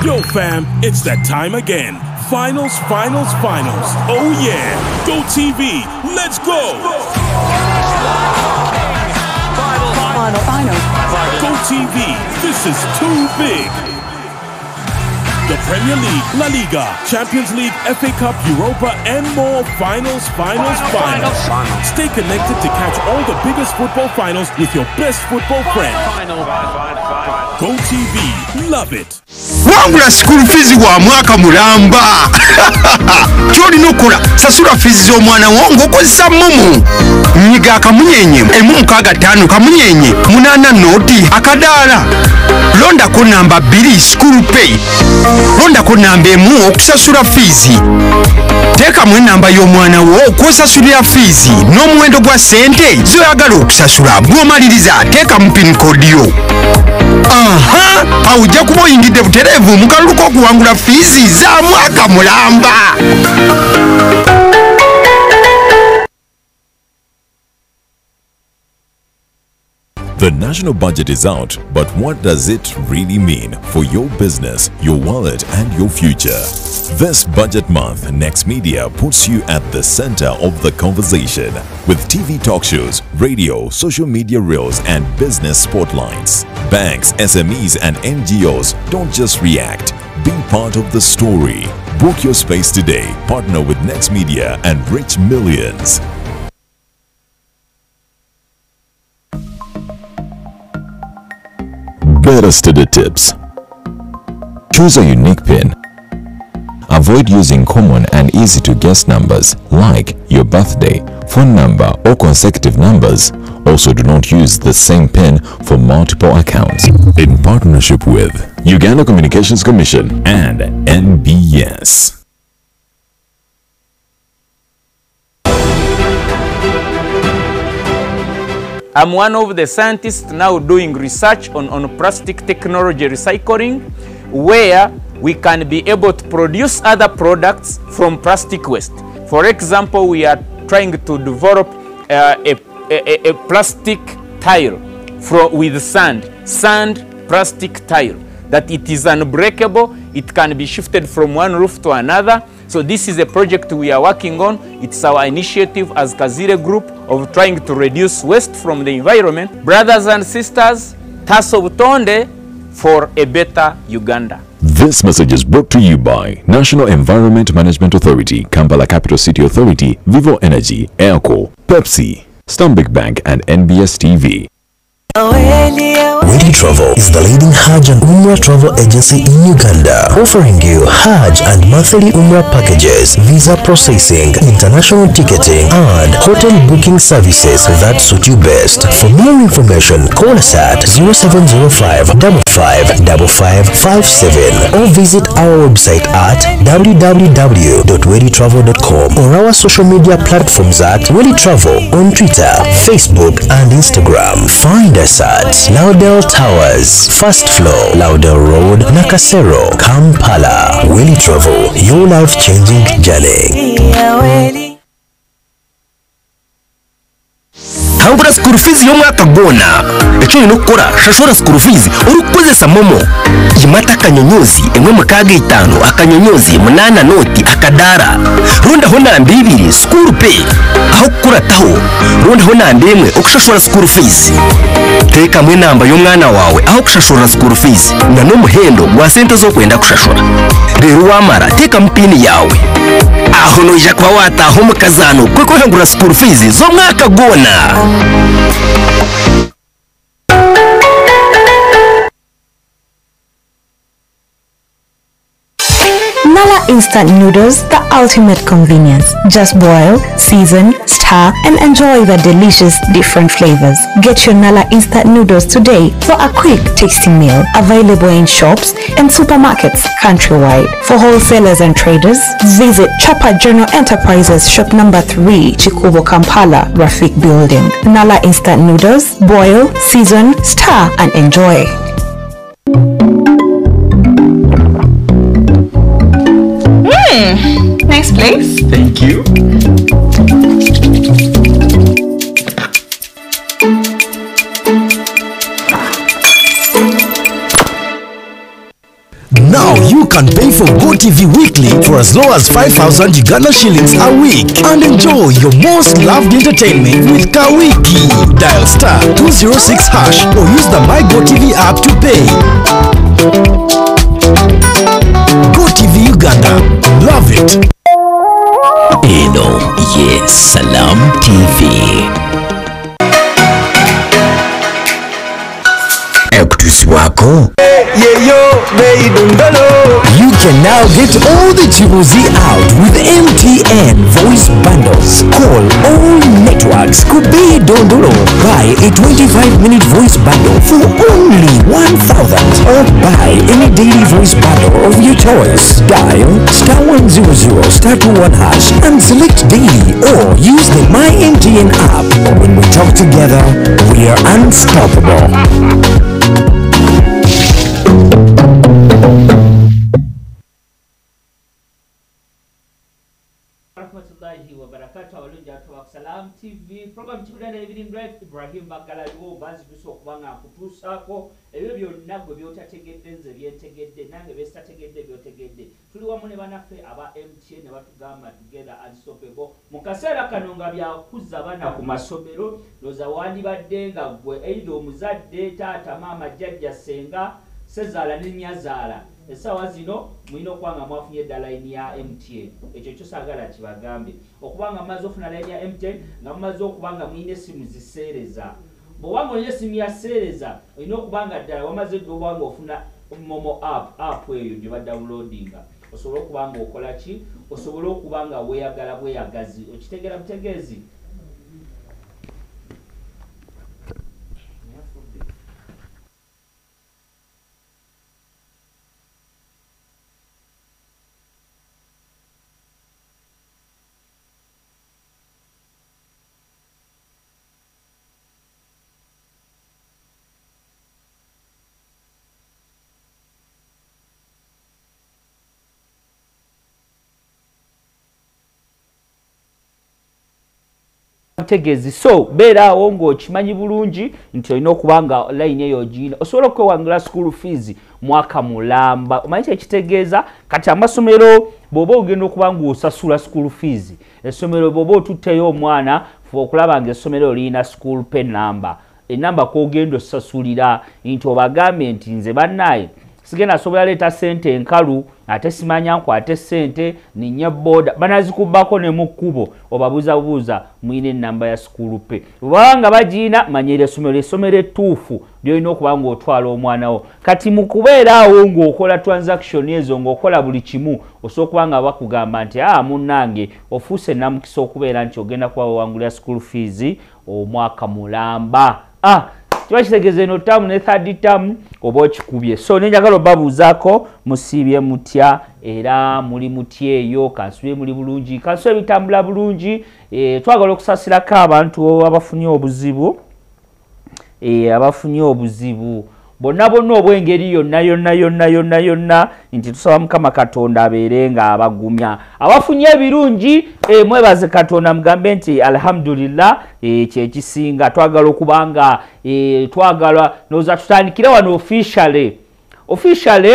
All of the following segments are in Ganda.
Yo fam, it's that time again. Finals. Oh yeah. Go TV. Let's go. Final. Go TV. This is too big. The Premier League, La Liga, Champions League, FA Cup, Europa, and more. Finals. Stay connected to catch all the biggest football finals with your best football friend. Go TV. Love it. Wangula school fees wa mwaka mulamba. Chori nokula sasura fees zo mwana wangu kozesa mumu. Nyiga akamunyenye emu mkaga tano kamunyenye munana noti akadala. Londa ko namba 2 school pay. Londa ko namba emu okusasura fees. Teka mwe namba yo mwana wo okusasurira fees n'omuwendo gwa sente zoyagala okusasura bwomaliriza teka mu pin code yo. Aha, auja kuba oyingidde butereevu mu kalulu k'okuwangula fiizi za mwaka mulamba. The national budget is out, but what does it really mean for your business, your wallet, and your future? This budget month, Next Media puts you at the center of the conversation with TV talk shows, radio, social media reels, and business spotlights. Banks, SMEs, and NGOs don't just react. Be part of the story. Book your space today. Partner with Next Media and reach millions. Better study tips. Choose a unique PIN. Avoid using common and easy to guess numbers like your birthday, phone number, or consecutive numbers. Also, do not use the same PIN for multiple accounts. In partnership with Uganda Communications Commission and NBS. I'm one of the scientists now doing research on plastic technology recycling, where we can be able to produce other products from plastic waste. For example, we are trying to develop a plastic tile with sand plastic tile, that it is unbreakable, it can be shifted from one roof to another. So this is a project we are working on. It's our initiative as Kazire Group of trying to reduce waste from the environment. Brothers and sisters, Taso Butonde for a better Uganda. This message is brought to you by National Environment Management Authority, Kampala Capital City Authority, Vivo Energy, Airco, Pepsi, Stanbic Bank, and NBS TV. Waani Travel is the leading Hajj and Umrah travel agency in Uganda, offering you Hajj and monthly Umrah packages, visa processing, international ticketing, and hotel booking services that suit you best. For more information, call us at 0705 555557 or visit our website at www.waanitravel.com or our social media platforms at Waani Travel on Twitter, Facebook, and Instagram. Find us at Laudel Towers, First Floor, Laudel Road, Nakasero, Kampala. Waani Travel, your life-changing journey. Hangura school fees y'umwaka gona. Icyo nokora shashora school fees urukozesa momo. Yimata akanyonyozi emwe mukaga 5 akanyonyozi munana noti akadara. Ronda hona mbibiri school pay. Aho kurataho ronda hona ndemwe okushashora school fees. Teka mwe namba y'umwana wawe aho kushashora school fees na no muhendo gwa sente zo kwenda kushashora. Rero wamara teka mpini yawe. Aho noja kwa wata aho mukazano kweko hangura school fees zo mwaka gona. Nala instant noodles, the ultimate convenience. Just boil, season, stir, and enjoy the delicious different flavors. Get your Nala instant noodles today for a quick, tasty meal. Available in shops and supermarkets countrywide. For wholesalers and traders, visit Chapa General Enterprises, shop number 3, Chikubo, Kampala, Rafik Building. Nala instant noodles, boil, season, stir, and enjoy. Nice place. Thank you. Now you can pay for GoTV weekly for as low as 5,000 Uganda shillings a week and enjoy your most loved entertainment with Kawiki. Dial star 206 hash or use the My GoTV app to pay. GoTV Uganda. Love it. Yes, Salam TV. You can now get all the Chibuzi out with MTN voice bundles. Call all networks. Could be Dondolo. Buy a 25-minute voice bundle for only 1,000 or buy any daily voice bundle of your choice. Dial star 100 star 21 hash and select daily or use the My MTN app. When we talk together, we are unstoppable. Salam TV program Kigudde evening drive Ibrahim Bagala yo bazi kusokubanga kutusako ebyo byonna gwe byotategedde nze byentegedde nange bestategedde byotegedde tuli wamu ne banaffe aba MTN ne batugamba together unstoppable mu kaseera kano nga byakuza bana ku masomero loza wandibadde nga gwe eido omuzadde taata maama jjajja senga sezaala ne nnyazaala esawa zino mwino kwanga mwafunye line ya MTN ekyo kyosagala kibagambe okubanga maze ofuna line ya MTN nga mumaze okubanga mwine simu ziseereza bw'obanga olina simu ya seereza olina okubanga ddala wamaze obanga ofuna momo app eyo gye badownloadinga osobola okubanga okola ki osobola okubanga weeyagala bweyagazi okitegera butegeezi tegezi so beera awo ng'okimanyi bulungi nti olina okubanga line eyo ogiyina osobola okwewangula school fees mwaka mulamba omanyi kyekitegeeza kati amasomero bw'oba ogenda okubanga osasula school fees essomero bw'oba otutteyo omwana fuba okulaba nga essomero liyina school pen number enamba kw'ogenda osasulira nti obagambe nti nze bannaye sigenda asobola leeta sente enkalu ate simanya nkwate sente ninnya boda banazikubbako ne mu kkubo obabuuzabuuza mwine enamba ya school pay bwanga bagiina manyira essomero ettuufu lyolina okuba ng'otwala omwana wo kati mu kubeera awo ng'okola transaction ezo ng'okola buli kimu osobola okuba nga bakugamba nti munnange ofuuse namukisa okubeera nti ogenda kuba wewangulira school fees omwaka mulamba kiba kitegeeza eno term ne third term oba okikubye so nenjagala obabuuzaako musiibye mutya era muli mutya eyo kansubye muli bulungi kansubye bitambula bulungi twagala okusasirako abantu abafunye obuzibu bonna obw'engeri yonna nti tusaba Mukama Katonda abeere nga abagumya abafunye ebirungi mwebaze Katonda mugambe nti alhamdulillah kyekisinga twagala okubanga twagala noza tutandikire wano officially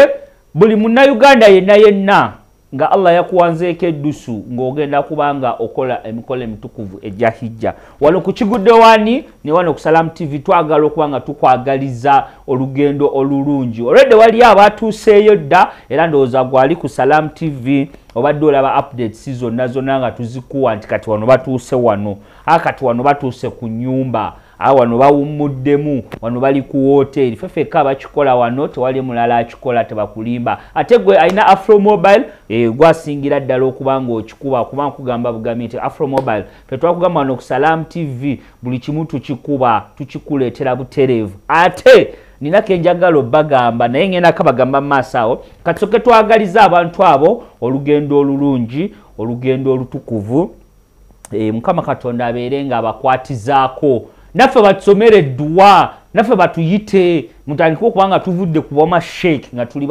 buli munnayuganda yenna nga Allah yakuwanzeeko eddusu ng'ogenda kubanga okola emikolo emitukuvu ejja hijja wano ku Kigudde Waani ne wano ku Salam TV twagala okubanga tukwagaliza olugendo olulungi olwedde wali abatuuseeyo dda era ndowooza gwali ku Salam TV obadde olaba updates zonna nga tuzikuwa nti kati wano batuuse wano kati wano batuuse ku nnyumba wano bawumuddemu wano bali ku hoteli fefeka abakikola wano tewali mulala akikola tebakulimba ate gwe alina Afro Mobile gwasingira ddala okubanga okikuba kubanga kugamba bugambi nti Afro Mobile twakugamba wano ku Salam TV buli kimu tukikuleetera butereevu ate nina kenjagala obagamba naye ngenda kabagamba maaso awo katoke twagaliza abantu abo olugendo olulungi olugendo olutukuvu Mukama Katonda abeere nga abakwatizaako naffe batusomere edduwa naffe batuyite mutandika okubanga tuvudde ku boma sheikh nga tuli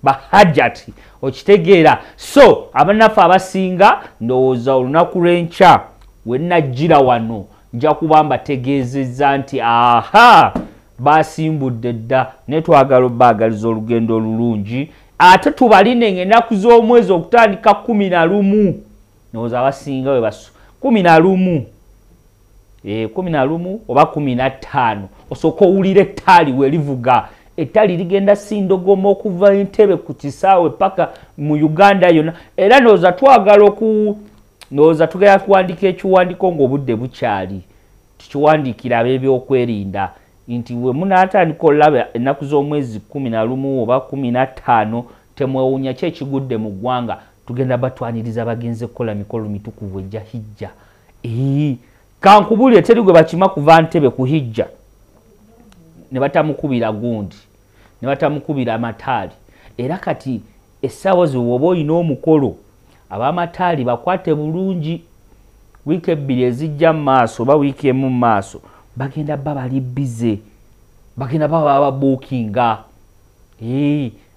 bahajjati okitegeera so abanaffe abasinga ndowooza olunaku lw'enkya we nnajjira wano nja kuba mbategeezezza nti basimbudde dda ne twagala obbagaliza olugendo olulungi ate tubaline ennaku z'omwezi okutandika 11 nooza abasinga we basu 11 11 oba 15 osooka owulira ettaali we livuga ettaali ligenda sindogoma okuva Entebbe ku kisaawe paka mu Uganda yonna era nooza twagala nooza tugenda kuwandika ekiwandiko ng'obudde bukyali tukiwandiikira ab'ebyokwerinda nti we munaatandika olaba ennaku z'omwezi 11 oba 15 temwewuunya ki ekigudde mu ggwanga tugenda batwaniriza bagenze kukola mikolo mitukuvu ejja hijja kankubulire teri gwe bakima kuva Ntebbe ku hijja ne batamukubira gundi ne batamukubira amataali era kati essaawa ze woba olina omukolo ab'amataali bakwate bulungi wiiki 2 ezijja mu maaso oba wiiki emu mu maaso bagenda bali bize bagenda babuukinga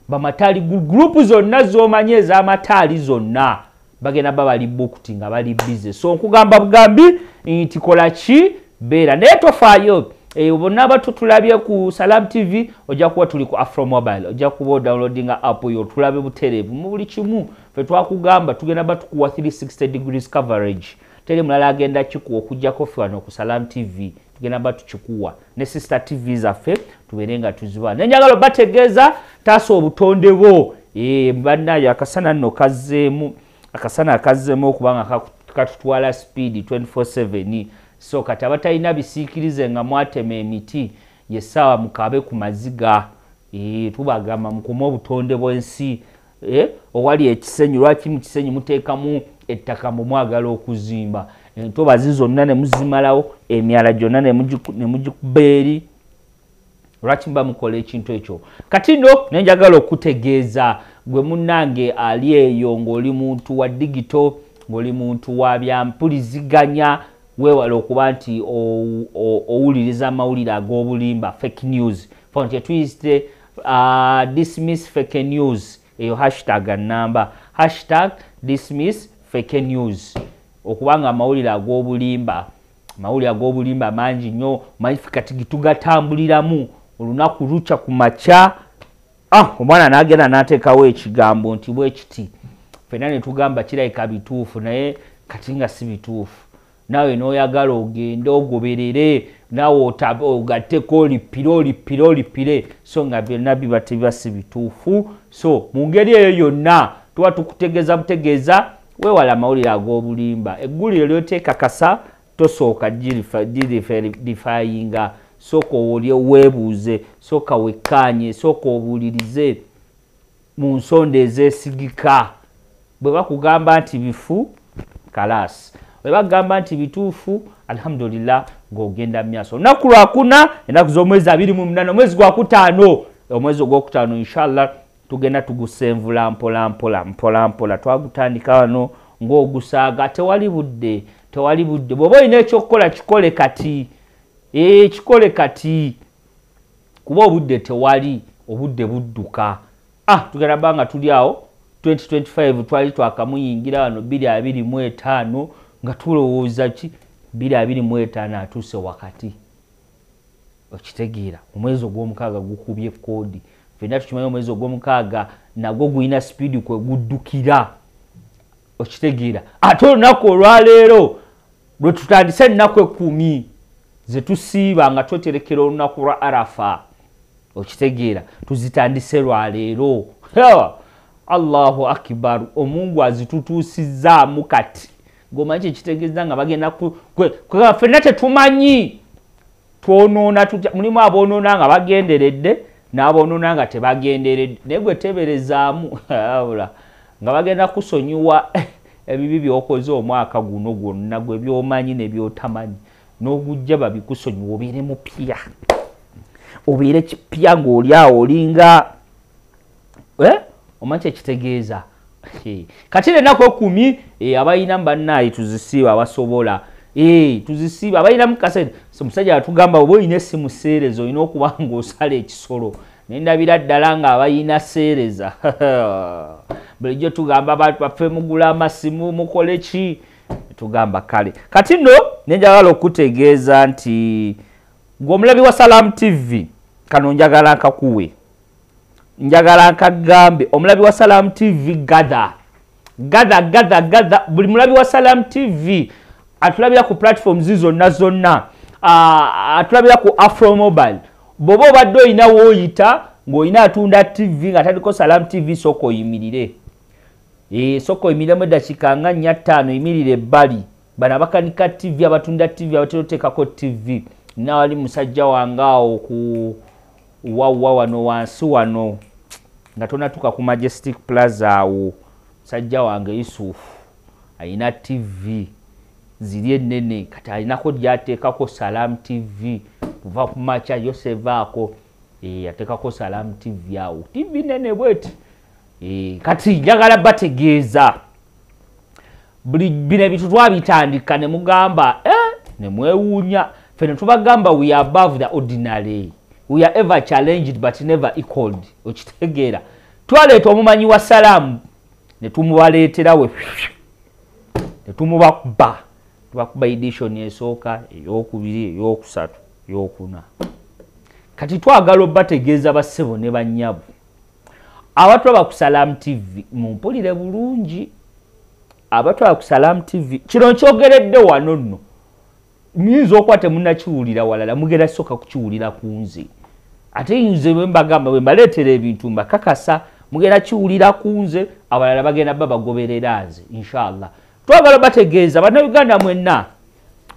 bamataali gurupu zonna z'omanyi ez'amataali zonna bagenda bali bukuti nga bali bize so nkugamba bugambi nti kola ki beera naye tofaayo bonna abatutulabye ku Salam TV ojja kuba tuli ku Afro Mobile ojja kuba downloadinga app yo tulabe butereevu mu buli kimu fe twakugamba tugenda batukuwa 360 degrees coverage teri mulala agenda kikuwa okujjako ffe wano ku Salam TV tugenda batukikuwa ne sister TV zaffe tubeerenga tuziba nenjagala bategeeza taasa obutonde bwo bannayo akasana nno akasana akazzemu okubanga katutwala speed 24/7 so kati abatalina bisiikirize nga mwatema emiti yessaawa mukabe ku maziga tubagamba mukuma obutonde bw'ensi owali ekisenyi lwaki mu kisenyi muteekamu ettaka mu mwagala okuzimba entobazi zonna ne muzimalawo emyala gyonna ne mugikuba eri lwaki mba mukola ekintu ekyo kati nno nenjagala okutegeeza gwe munnange ali eyo ng'oli muntu wa digito ng'oli muntu wa byampuliziganya weewala okuba nti owuliriza amawulire ag'obulimba fake news fonte tuyise dismiss fake news eyo hashtag namba hashtag dismiss fake news okubanga amawulire ag'obulimba mangi nnyo manyifu kati gitugatambuliramu olunaku luca ku makya omwana n'agenda n'ateekawo ekigambo nti bwe kiti ffenna ne tugamba kirabika bituufu naye kati nga si bituufu nawe n'oyagala ogende ogoberere nawe ogatteko olipire so nga byonna biba tebiba si bituufu so mu ngeri eyo yonna tuba tukutegeeza butegeeza weewala amawulire ag'obulimba eggulire lyoteekakasa tosooka girifayinga sooka owolye weebuuze sooka wekkaanye sooka obuulirize mu nsonda ezeesigika bwe bakugamba nti bifu kalaasi bwe bagamba nti bituufu alhamdulillah ng'ogenda mu maaso olunaku lwakuna ennaku z'omwezi 28 omwezi gwakutaano omwezi ogwokutaano inshallah tugenda tugusenvula mpola twagutandika wano ng'ogusaaga tewali budde bw'oba olina ekyokukola kikole kati kuba obudde tewali obudde budduka tugenda banga tuli awo 2025 twali twakamuyingira wano 2025 nga tulowooza ki 2025 atuuse wakati okitegeera omwezi ogw'omukaaga gukubye koodi ffenna tukimanyi omwezi ogw'omukaaga nagwo gulina sipiidi kwe guddukira okitegeera ate olunaku olwaleero lwe tutandise ennaku 10 ze tusiiba nga tweterekera olunaku lwa arafa okitegeera tuzitandise lwaleero Allahu akbar omungu azitutuusizaamu kati gomanyi kyekitegeeza nga bagenda ffenna tetumanyi twonoona mulimu aboonoona nga bagenderedde n'aboonoona nga tebagenderedde naye gwe teberezaamu nga bagenda kusonyiwa ebibi byokoze omwaka guno gwonna gwe byomanyi ne byotamanyi n'ogujja babikusonyiwa obeere mupya obeere kipya ng'oli awo olinga omanyi kyekitegeeza kati ennaku 10 abalina bannaayi tuzisiiba abasobola tuzisiiba abalina mukaseera omusajja atugamba oba olina essimu seereza olina okuba ng'osala ekisolo nendabira ddala nga abalina seereza bulijjo tugamba abantu baffe mugula amasimu mukole ki tugamba kale kati nno nenjagala okutegeeza nti ng'omulabi wa Salam TV kano njagala nkakuwe njagala nkagambe omulabi wa Salam TV gather buli mulabi wa Salam TV atulabira ku platforms zonna atulabira ku Afro Mobile bobo baddo ina woyita ng'oyina atunda TV nga taliko Salam TV soko yimirire soko yimirire mu dakika nga 5 yimirire bali bana bakanika TV abatunda TV abaterotekako TV nawali musajja wangao ku wano wansi wano nga tonatuka ku Majestic Plaza awo musajja wange Yusufu ayina TV ziri ennene kati alinako gyateekako Salam TV kuva ku macha yosevaako yateekako Salam TV awo TV nene bweti kati njagala bategeeza buli bino ebintu twabitandika ne mugamba ne mwewuunya fene tubagamba we are above the ordinary we are ever challenged but never equaled okitegeera twaleeta omumanyi wa Salam ne tumubaleetera we ne tumubakuba tubakuba edition esooka eyokubiri eyokusatu eyokuna kati twagala bategeeza bassebo ne banyabu abatwaba ku Salam TV mumpulire bulungi abatwaba ku Salam TV kino nkyogeredde wano nno nyinza okwate munnakiwulira walala mugenda soka kukiwulira ku nze ate nze bwe mbagamba bwe mbaleetera ebintu mbakakasa mugenda kiwulira ku nze abalala bagenda babagoberera nze inshallah twagala bategeeza bannayuganda mwenna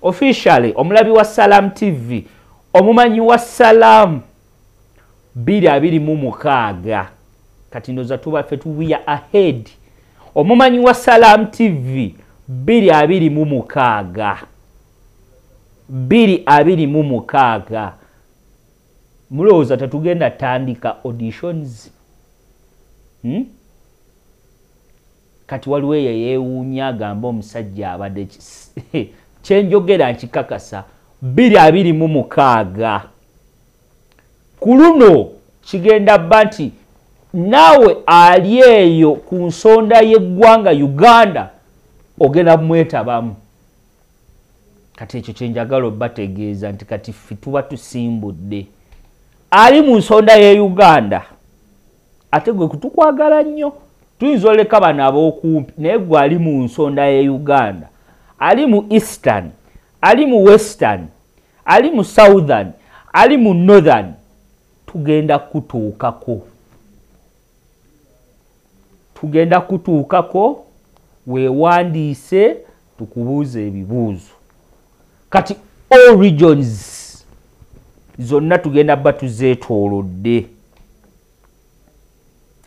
officially omulabi wa Salam TV omumanyi wa Salam 226 kati ndoza tuba fe we are ahead omumanyi wa Salam TV 226 mulowooza tetugenda tandika auditions kati waliwo yeewuunya agamba omusajja abadde kyenjogera nkikakasa 226 ku luno kigenda bba nti naawe ali eyo ku nsonda y'eggwanga Uganda ogenda mwetabamu kati ekyo kyenjagala bategeeza nti kati ffe tuba tusimbudde ali mu nsonda ye Uganda ate gwe kutukwagala nnyo tuyinza oleka bano ab'okumpi naye gwe ali mu nsonda ye Uganda ali mu Eastern ali mu Western ali mu Southern ali mu Northern tugenda kutuukako weewandiise tukubuuze ebibuuzo kati all regions zonna tugenda bba tuzeetoolodde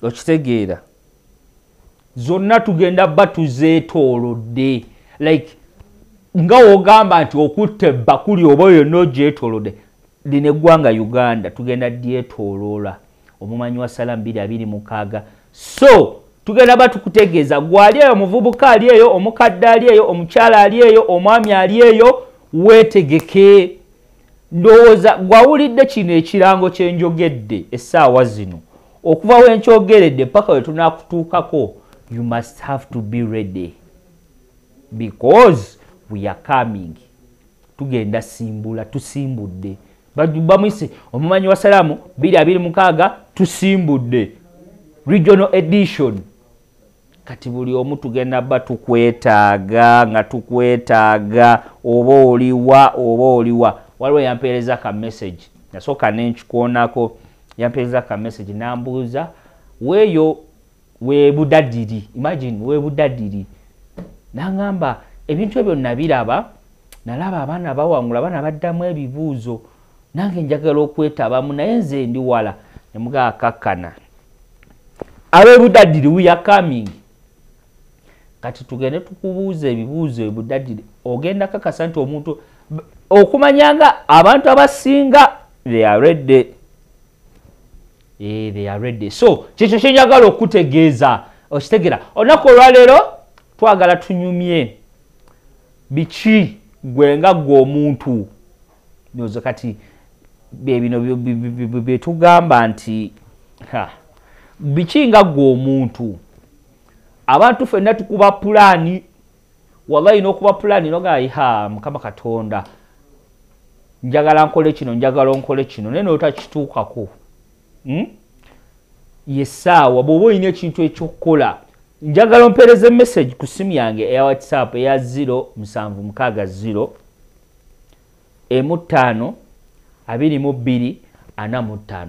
okitegeera zonna tugenda bba tuzeetoolodde like nga wogamba nti okutte bakuli oba yonna ogyetoolodde lino eggwanga Uganda tugenda dyetooloola omumanyi wa Salam 226 so tugenda bba tukutegeeza gwali eyo omuvubuka ali eyo omukadde ali eyo omukyala ali eyo omwami ali eyo weetegeke ndowooza gwawulidde kino ekirango kyenjogedde essaawa zino okuva wenkyogeredde paka we tunaakutuukako you must have to be ready because we are coming tugenda simbula tusimbudde bamwise omumanyi wa Salam 226 tusimbudde regional edition kati buli omu tugenda bba tukwetaaga nga tukwetaaga oba oliwa waliwo yampeereza ka message nasooka nenkikuonako yampeereza ka message nambuuza weeyo weebudadiri imagine weebudadiri nangamba ebintu ebyo nalaba abaana bawangula abaana baddamu ebibuuzo nange njagala okwetabamu naye nze ndi wala nemugaa kakkana ab'ebudadiri we are coming kati tugende tukubuuza ebibuuzo ebudadiri ogenda kakasa nti omuntu okumanyanga abantu abasinga they are ready so kyekyo kyenjagala okutegeeza okitegera olunaku olwaleero twagala tunyumye biki gwe nga gwe omuntu nozo kati bebino betugamba nti biki nga gwe omuntu abantu ffenna tukuba pulaani wallahi n'okuba pulaani noga mukama Katonda njagala nkole kino njagala nkole kino naye n'otakituukako yessaawa bw'oba olina ekintu ekyokukola njagala ompeereza message ku simu yange eya whatsapp eya 0760 5 22 45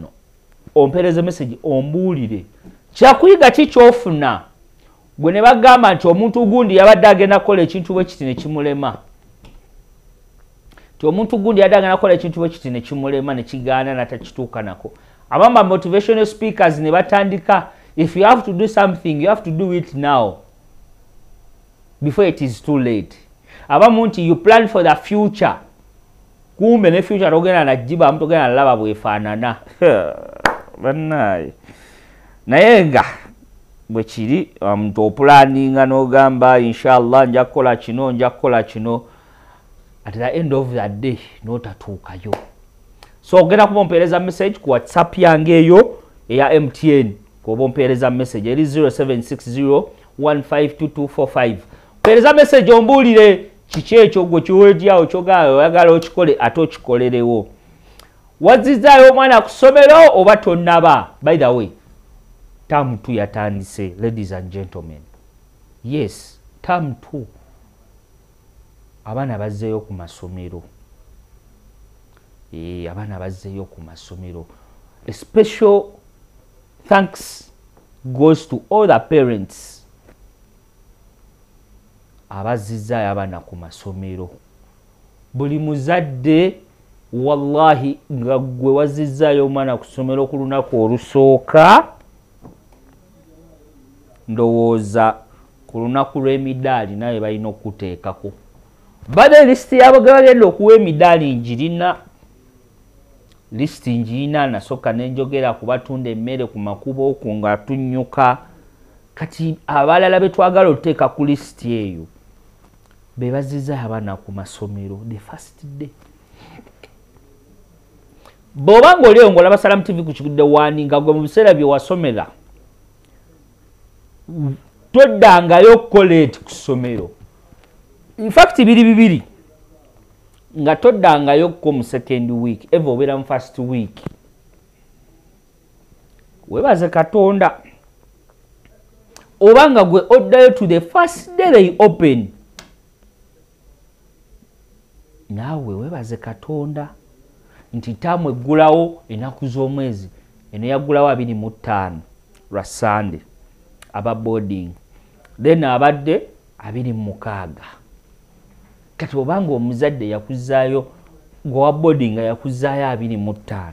ompeereza message ombuulire kyakuyiga ki kyofuna gwe ne bagamba nti omuntu gundi yabadde agenda kukola ekintu bwe kiti ne kimulema ti omuntu gundi yabadde agenda kukola ekintu bwe kiti ne kimulema ne kigaana natakituuka nako abamba motivational speakers ne batandika if you have to do something you have to do it now before it is too late abamu nti you plan for the future kumbe ne future togenda nagiba mtu togenda nalaba bwefaanana bannaye naye nga bwe kiri omuntu opulaninga n'ogamba inshallah nja kukola kino nja kukola kino at the end of the day n'otatuukayo so ogenda kuba ompeereza message ku whatsapp yange eyo eya MTN kuba ompeereza message eri 0760152245 mpeereza message ombuulire kiki ekyo gwe kiweetyawo kyogaa oyagala okikole ate okikolerewo wazzizaayo omwana ku ssomero oba tonnaba by the way term 2 yatandise ladies and gentlemen yes term 2 abaana bazzeeyo ku masomero abaana bazzeeyo ku masomero a special thanks goes to all the parents abazzizaayo abaana ku masomero buli muzadde wallahi nga gwe wazzizaayo omwana ku ssomero ku lunaku olusooka ndowooza ku lunaku lw'emidaali naye balina okuteekako bade lisiti y'abagenda okuwa emidaali njirina lisiti njirina nasooka nenjogera ku batunda emmere ku makubo okwo nga tunnyuka kati abalala be twagala okuteeka ku lisiti eyo be bazzizaayo abaana ku masomero the first day bw'oba ng'olieyo ng'olaba Salamu TV ku Kigudde Waani nga gwe mu biseera bye wasomera toddangayo okukola ku ssomero in fact biri bibiri nga toddangayo ko mu second week eva obeera mu first week webaze Katonda oba nga gwe oddayo to the first day they open naawe webaze Katonda nti taamu eggulawo ennaku z'omwezi eno yaggulawo 25 lwa Sunday aba boarding then abadde 26 kati obanga omuzadde yakuzaayo gwa boarding yakuzaayo 25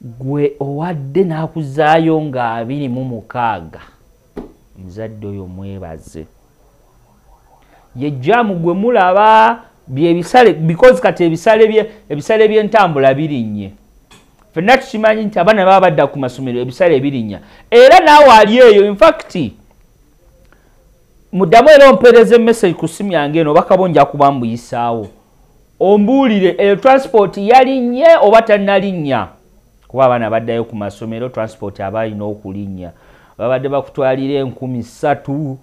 gwe owadde n'akuzaayo nga 26 omuzadde oyo mwebaze ye jamu gwe mulaba byebisale because kati ebisale by'entambula birinnye fenna tukimanyi nti abaana baba badda ku masomero ebisale birinnya era naawe ali eyo in fact muddamu era ompeereza message ku simu yange eno bakabo nja kuba mbuyisaawo ombuulire eyo transport yalinnye oba tannalinnya kuba abaana baddayo ku masomero transport aba alina okulinnya babadde bakutwalira 3,000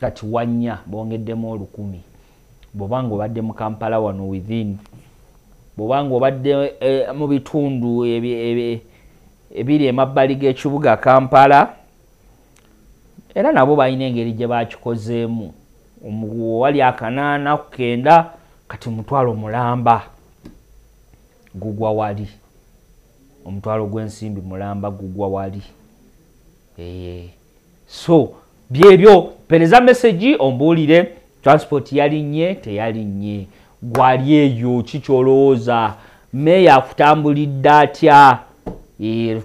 kati wannya bongeddemu 1,000 bw'obanga obadde mu Kampala wano within bw'obanga obadde mu bitundu ebiri emabbali g'ekibuga Kampala era nabo balina engeri gye bakikozeemu wali 8 ku 9 kati mutwalo mulamba gugwa wali omutwalo gw'ensimbi mulamba gugwa wali so byebyo pereza message ombuulire transport yalinnye teyalinnye gwali eyo kikyolowooza meya akutambulidde atya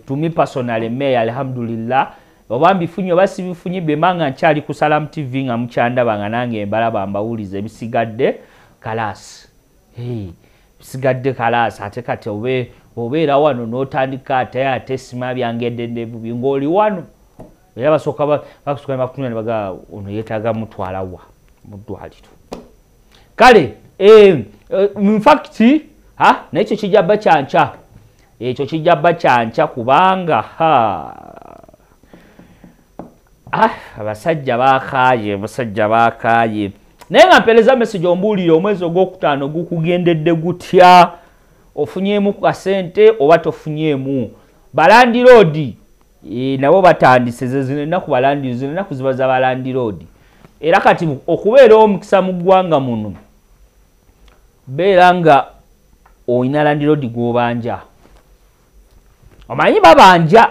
tumi personal meya alhamdulillah oba mbifunye oba sibifunye bemanga nkyali ku Salamu TV nga mukyandaba nga nange mbalaba mbawulize ebisigadde kalaasi bisigadde kalaasi ate kati obeera wano n'otandika ate sima byangedde bubi ng'oli wano era basooka bakutuula ne baga ono yeetaaga mutwalawa mu ddwaliro kale in fact n'ekyo kijja bba kyanca ekyo kijja bba kyanca kubanga abasajja bakaaye naye nga mpeereza message ombuulire omwezi ogwokutaano gukugendedde gutya, ofunyeemu kasente oba tofunyeemu. Balandiroodi nabo batandise zino ennaku balandiroodi, zino ennaku ziba za balandiroodi. Era kati okubeera omukisa mu ggwanga muno beera nga oyina landiroodi gw'obanja. Omanyi babanja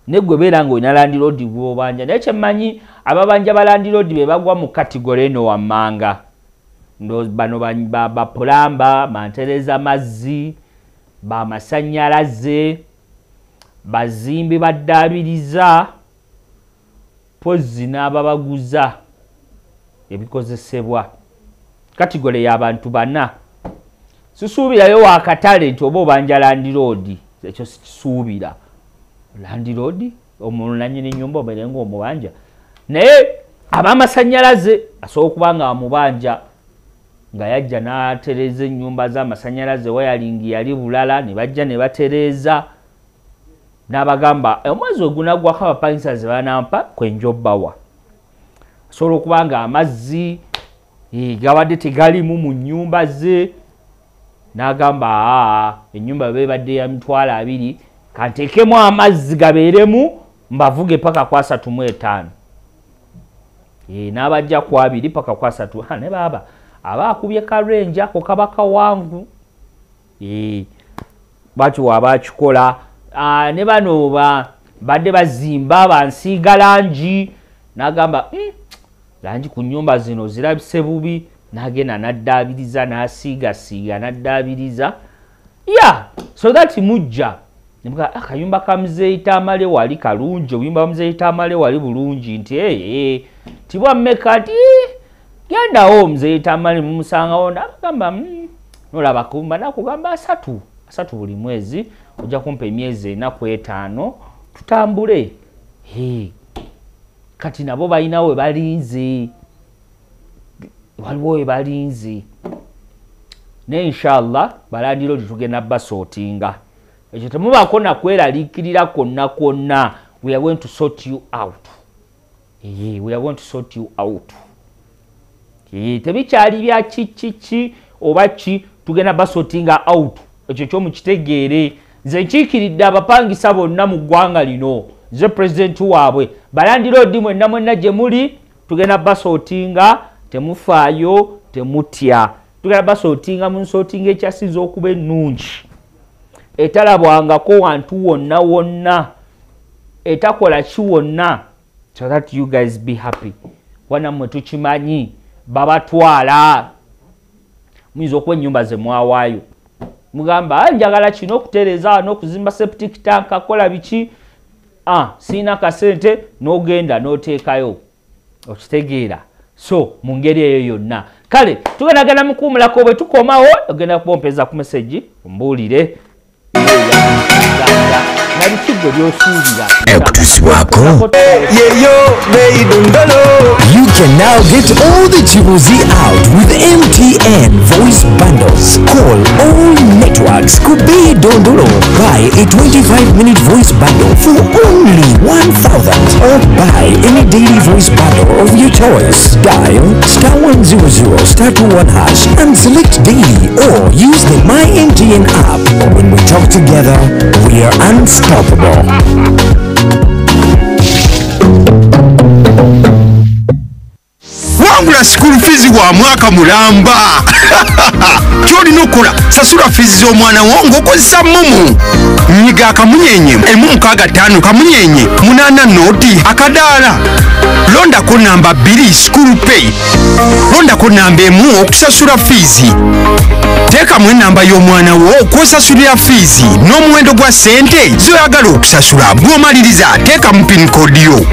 ne gwe beera nga oyina landiroodi gw'obanja, naye kyemmanyi ababanja balandiroodi be bagwa mu kategole eno wammanga. Bano bapulamba, bantereza mazzi, bamasannyalaze, bazimbi baddaabiriza, pozzi n'ababaguza ebikozesebwa. Kategole y'abantu bana. Sisuubirayo wakatale nti oba obanja landiroodi, ekyo sikisuubira. Landiroodi omuntu nannyini ennyumba obeere ng'omubanja, naye ab'amasannyalaze asobola okuba nga amubanja nga yajja n'atereeza ennyumba z'amasannyalaze wayalingi yali bulala, ne bajja ne batereeza n'abagamba omwezi ogunaggwako abapangisa ze banampa kwenjobbawa. Asobola okuba nga amazzi gabadde tegalimu mu nnyumba ze, n'agamba ennyumba bebadde ya mitwalo 2 kanteekemu amazzi gabeeremu mbavuge paka ku 35. N'abajja ku 2 paka ku 3. Ne baba aba akubye karenja ako kaba kawanvu. Bwatyo waba akikola. Ne bano badde bazimba bansiiga langi, n'agamba langi ku nnyumba zino zirabise bubi, n'agenda n'addaabiriza n'asiigasiiga n'addaabiriza. So that mujja akayumba ka Muzeeyi Tamale wali kalungi, obuyumba Muzeeyi Tamale wali bulungi, nti tibwammeka nti gendawo Muzeeyi Tamale mumusangawo, n'agamba nolaba kumba nakugamba 3 buli mwezi ojja kumpa emyezi 4 ku 5 tutambule. Kati nabo balina we balinze, waliwo we balinze, ne inshallah balandiroodi tugenda basootinga. Ekyo temubaako nakweraliikirira kwonna. We are going to sort you out. We are going to sort you out. Tebikyali bya ki oba ki, tugenda basootinga out. Ekyo kyomukitegeere. Nze nkiikiridde abapangisa bonna mu ggwanga lino, nze pulezidenti waabwe. Balandiroodi mwenna gye muli tugenda basootinga, temufaayo, temutya. Tugenda basootinga mu nsootinga ekyasinze okuba ennungi, etalabwangako wantu wonna, etakola ki wonna, so that you guys be happy. Wanammwe tukimanyi babatwala, muyinza okuba ennyumba ze mwawaayo, mugamba njagala kino okutereeza n'okuzimba septic tank akola biki, siina kasente, n'ogenda n'oteekayo, okitegeera. So mu ngeri eyo yonna kale tugendagenda mukuumulako bwe tukomawo ogenda kubompeza ku message mbuulire nabikigwe byosuubira ekutusibwako yeyo beidondolo. You can now get all the Chibuzi out with MTN voice bundles. Call all networks Kigudde Dondolo. Buy a 25-minute voice bundle for only 1,000 or buy any daily voice bundle of your choice. Dial *100 *21# and select daily or use the My MTN app. When we talk together, we are unstoppable. Wangula school fees wa mwaka mulamba. Kyolina okukola sasula fees z'omwana wo ng'okozesa mumu. Nyiga akamunyenye 165 kamunyenye 8 noti akadaala. Londako namba 2 school pay. Londako namba 1 okusasula fees. Teekamu enamba y'omwana wo kw'osasulira fees n'omuwendo gwa ssente z'oyagala okusasula. Bw'omaliriza teekamu pin code yo.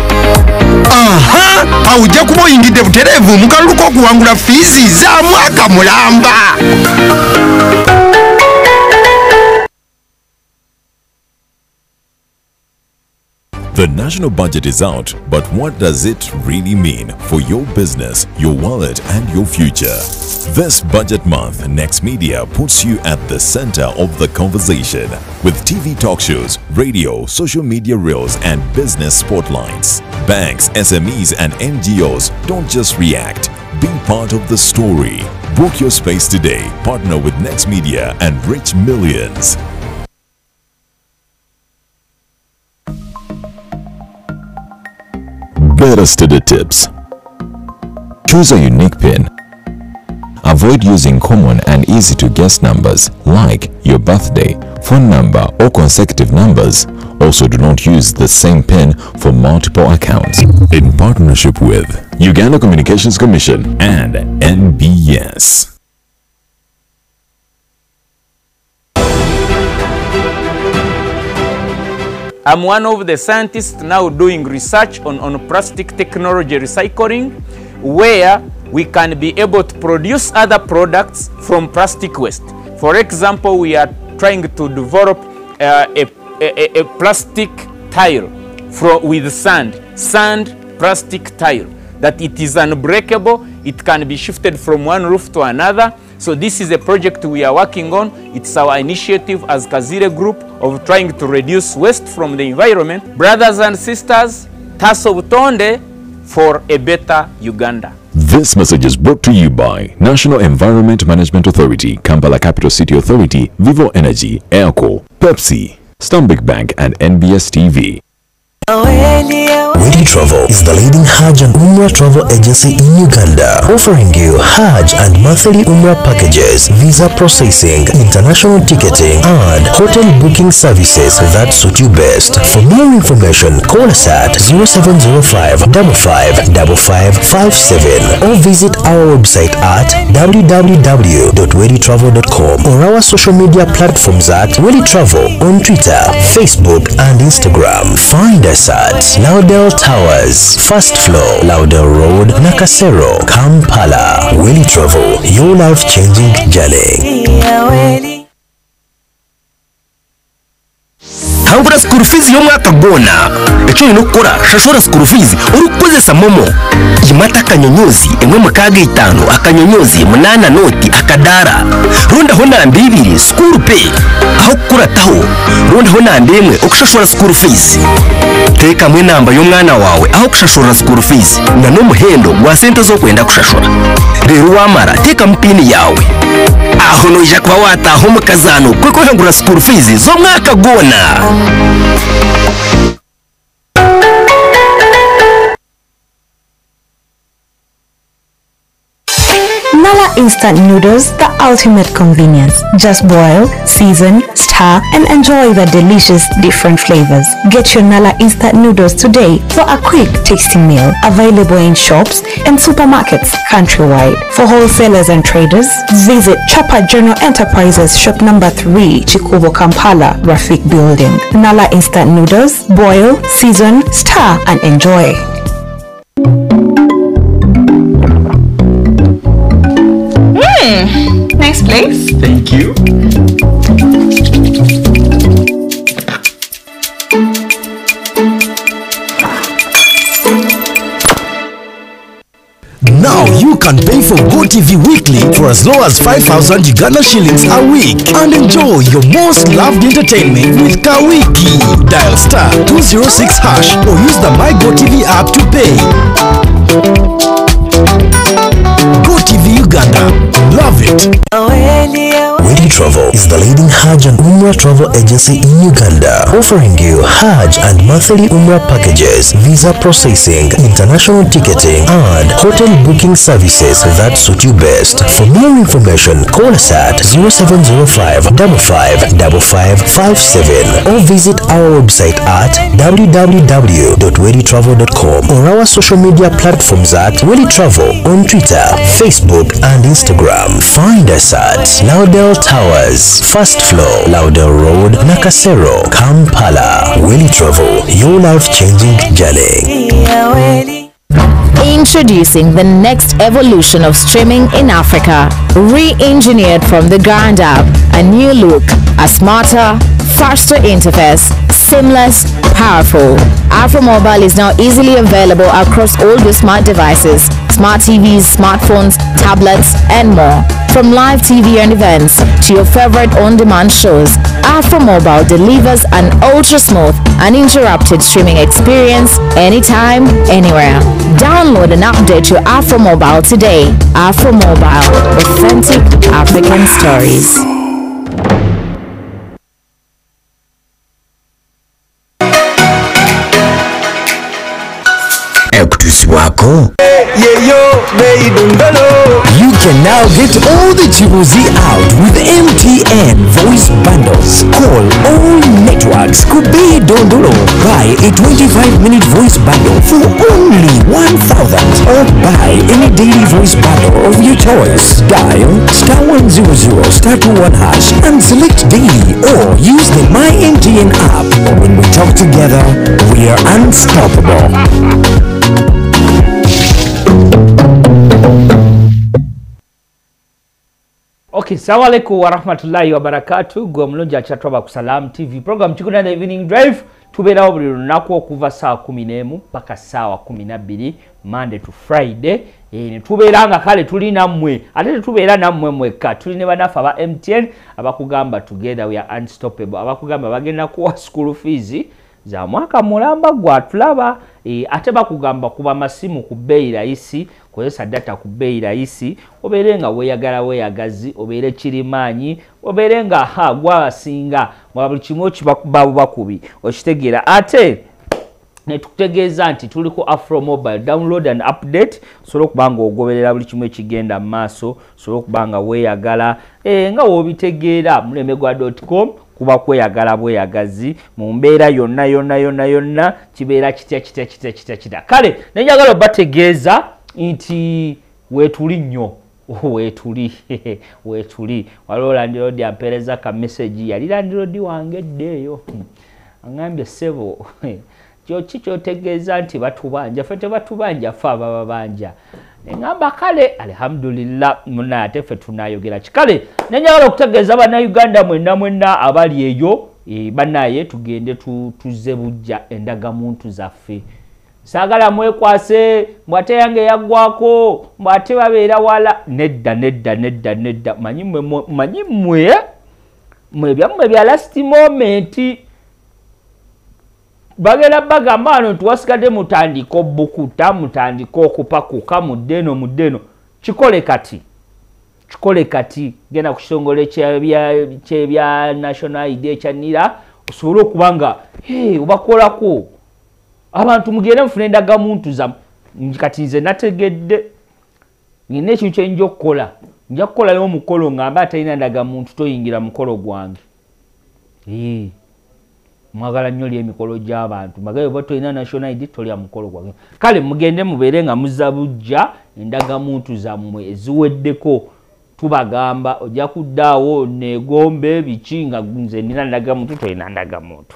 Awo ojja kuba oyingidde butereevu mu kalulu k'okuwangula fiizi za mwaka mulamba. The national budget is out, but what does it really mean for your business, your wallet, and your future? This budget month, Next Media puts you at the center of the conversation with TV talk shows, radio, social media reels, and business spotlights. Banks, SMEs, and NGOs don't just react. Be part of the story. Book your space today. Partner with Next Media and reach millions. Better study tips. Choose a unique PIN. Avoid using common and easy to guess numbers like your birthday, phone number or consecutive numbers. Also, do not use the same PIN for multiple accounts. In partnership with Uganda Communications Commission and NBS. I'm one of the scientists now doing research on plastic technology recycling, where we can be able to produce other products from plastic waste. For example, we are trying to develop a plastic tile with sand plastic tile, that it is unbreakable, it can be shifted from one roof to another. So this is a project we are working on. It's our initiative as Kazire Group of trying to reduce waste from the environment. Brothers and sisters, Taso Butonde for a better Uganda. This message is brought to you by National Environment Management Authority, Kampala Capital City Authority, Vivo Energy, Airco, Pepsi, Stanbic Bank and NBS TV. Waani Travel is the leading Hajj and Umrah travel agency in Uganda, offering you Hajj and monthly Umrah packages, visa processing, international ticketing, and hotel booking services that suit you best. For more information, call us at 0705 555557 or visit our website at www.waanitravel.com or our social media platforms at Waani Travel on Twitter, Facebook, and Instagram. Find us at Laudel Towers, First Floor, Laudel Road, Nakasero, Kampala. Waani Travel, your life-changing journey. Hangura school fees y'umwaka gona. Icyo nokora shashora school fees urukozesa momo. Imata kanyonyozi emwe mukaga 5 akanyonyozi 8 noti akadara. Ronda hona mbibiri school pay. Aho kura taho. Ronda hona ndemwe okushashora school fees. Teka mwe namba y'umwana wawe aho kushashora school fees na no muhendo gwa sente zo kwenda kushashora. Rero wamara teka mpini yawe. Aho noja kwa wata aho mukazano kweko hangura school fees zo mwaka gona. Nala instant noodles, the ultimate convenience. Just boil, season, stir, and enjoy the delicious different flavors. Get your Nala instant noodles today for a quick, tasty meal. Available in shops and supermarkets countrywide. For wholesalers and traders, visit Chopper General Enterprises Shop number 3, Chikubo, Kampala, Rafik Building. Nala instant noodles, boil, season, stir, and enjoy. Nice place. Thank you. Now you can pay for GoTV weekly for as low as 5,000 Uganda shillings a week and enjoy your most loved entertainment with Kawiki. Dial star 206 hash or use the My GoTV app to pay. GoTV Uganda. Love it. Waani Travel is the leading Hajj and Umrah travel agency in Uganda, offering you Hajj and monthly Umrah packages, visa processing, international ticketing, and hotel booking services that suit you best. For more information, call us at 0705 555557 or visit our website at www.waanitravel.com or our social media platforms at Waani Travel on Twitter, Facebook, and Instagram. Find us at Laudel Towers, First Floor, Laudel Road, Nakasero, Kampala. Waani Travel, your life-changing journey. Introducing the next evolution of streaming in Africa, re-engineered from the ground up. A new look, a smarter, faster interface, seamless, powerful. AfroMobile is now easily available across all your smart devices, smart TVs, smartphones, tablets, and more. From live TV and events to your favorite on-demand shows, AfroMobile delivers an ultra-smooth, uninterrupted streaming experience anytime, anywhere. Download and update your Afro Mobile today. Afro Mobile, authentic African stories. You can now get all the Chibuzi out with MTN voice bundles. Call all networks. Kube Dondolo. Buy a 25-minute voice bundle for only 1,000 or buy any daily voice bundle of your choice. Dial *100 *21# and select daily or use the My MTN app. When we talk together, we are unstoppable. Okay, assalamu alaikum wa rahmatullahi wa barakatuh. Gwe mulungi akyatwaba ku Salam TV program Kigudde the Evening Drive. Tubeerawo buli lunaku okuva saa 11 paka saa 12 Monday to Friday. Ne tubeera nga kale tuli nammwe ate tetubeera nammwe mwekka, tuli ne banafu aba MTN abakugamba together we are unstoppable, abakugamba bagenda kuwa school fees za mwaka mulamba gwatulaba, ate bakugamba kuba masimu ku bbeeyi rahisi, kozesa data ku bbeeyi rahisi, obeere nga weeyagala weeyagazi, obeere kirimaanyi, obeere nga gwabasinga nga buli kimu kibakuba bubakubi okitegeera. Ate ne tukutegeeza nti tuli ku Afro Mobile, download and update, osobola okuba nga ogoberera buli kimu ekigenda mu maaso, osobola okuba nga weeyagala nga w'obitegeera mulemegwa.com kuba kweyagala bweyagazi mu mbeera yonna kibeera kitya. Kale nenjagala bategeeza nti weetuli nnyo weetuli waliwo landiroodi ampeereza ka message yali landiroodi wange eddeeyo angambye ssebo kyoki kyotegeeza nti batubanja ffe tebatubanja ffe ababa banja. Ngamba kale alhamdulillah muna ate ffe tunayogera kikale nenjagala okutegeeza bannayuganda mwenna abali eyo bannaye tugende tuzze bujja endagamuntu zaffe. Saagala mwekwase mbwate yange yaggwako mbwate babeera wala nedda manyi mwe byammwe bya last moment. Bagenda bagamba wano tuwasigadde mutandika obbukuta, mutandika okupakuka muddeno kikole kati genda ku kitongole kyebya national id ekyanira osobole okuba nga obakolako abantu mugende mufune endagamuntu zammwe. Kati nze nategedde ngina ekintu kyenja okukola, nja kukolayo omukolo ngamba atalina ndagamuntu toyingira mukolo gwange. Mwagala nnyo emikolo gy'abantu magayo bwe tolina national id tolya mukolo gwange. Kale mugende mubeere nga muzza bujja endagamuntu zammwe eziweddeko. Tubagamba ojja kuddaawo negombe biki nga nze nina ndagamuntu tolina ndagamuntu.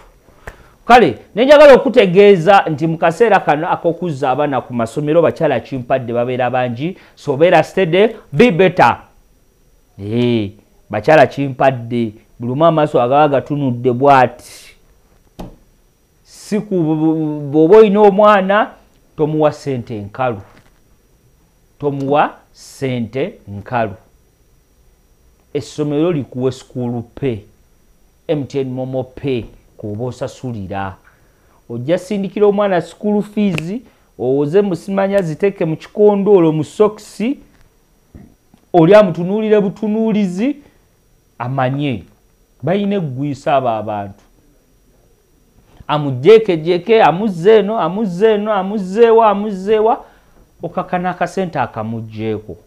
Kale nenjagala okutegeeza nti mu kaseera kano ak'okuzza abaana ku masomero bakyala kimpadde babeera bangi, so beera steady be better. Bakyala kimpadde bulumu amaaso agaba gatunudde bwati. Siku bw'oba olina omwana tomuwa ssente nkalu. Essomero likuwe school pay, MTN momo pay kuba osasulira. Ojja sindikira omwana school fees owoze musimanya ziteeke mu kikondoolo mu sokisi, oli amutunuulire butunuulizi amanye bayina eggwisa abo abantu. Amujekejeke amuzzeewa okakana akasente akamugjeeko.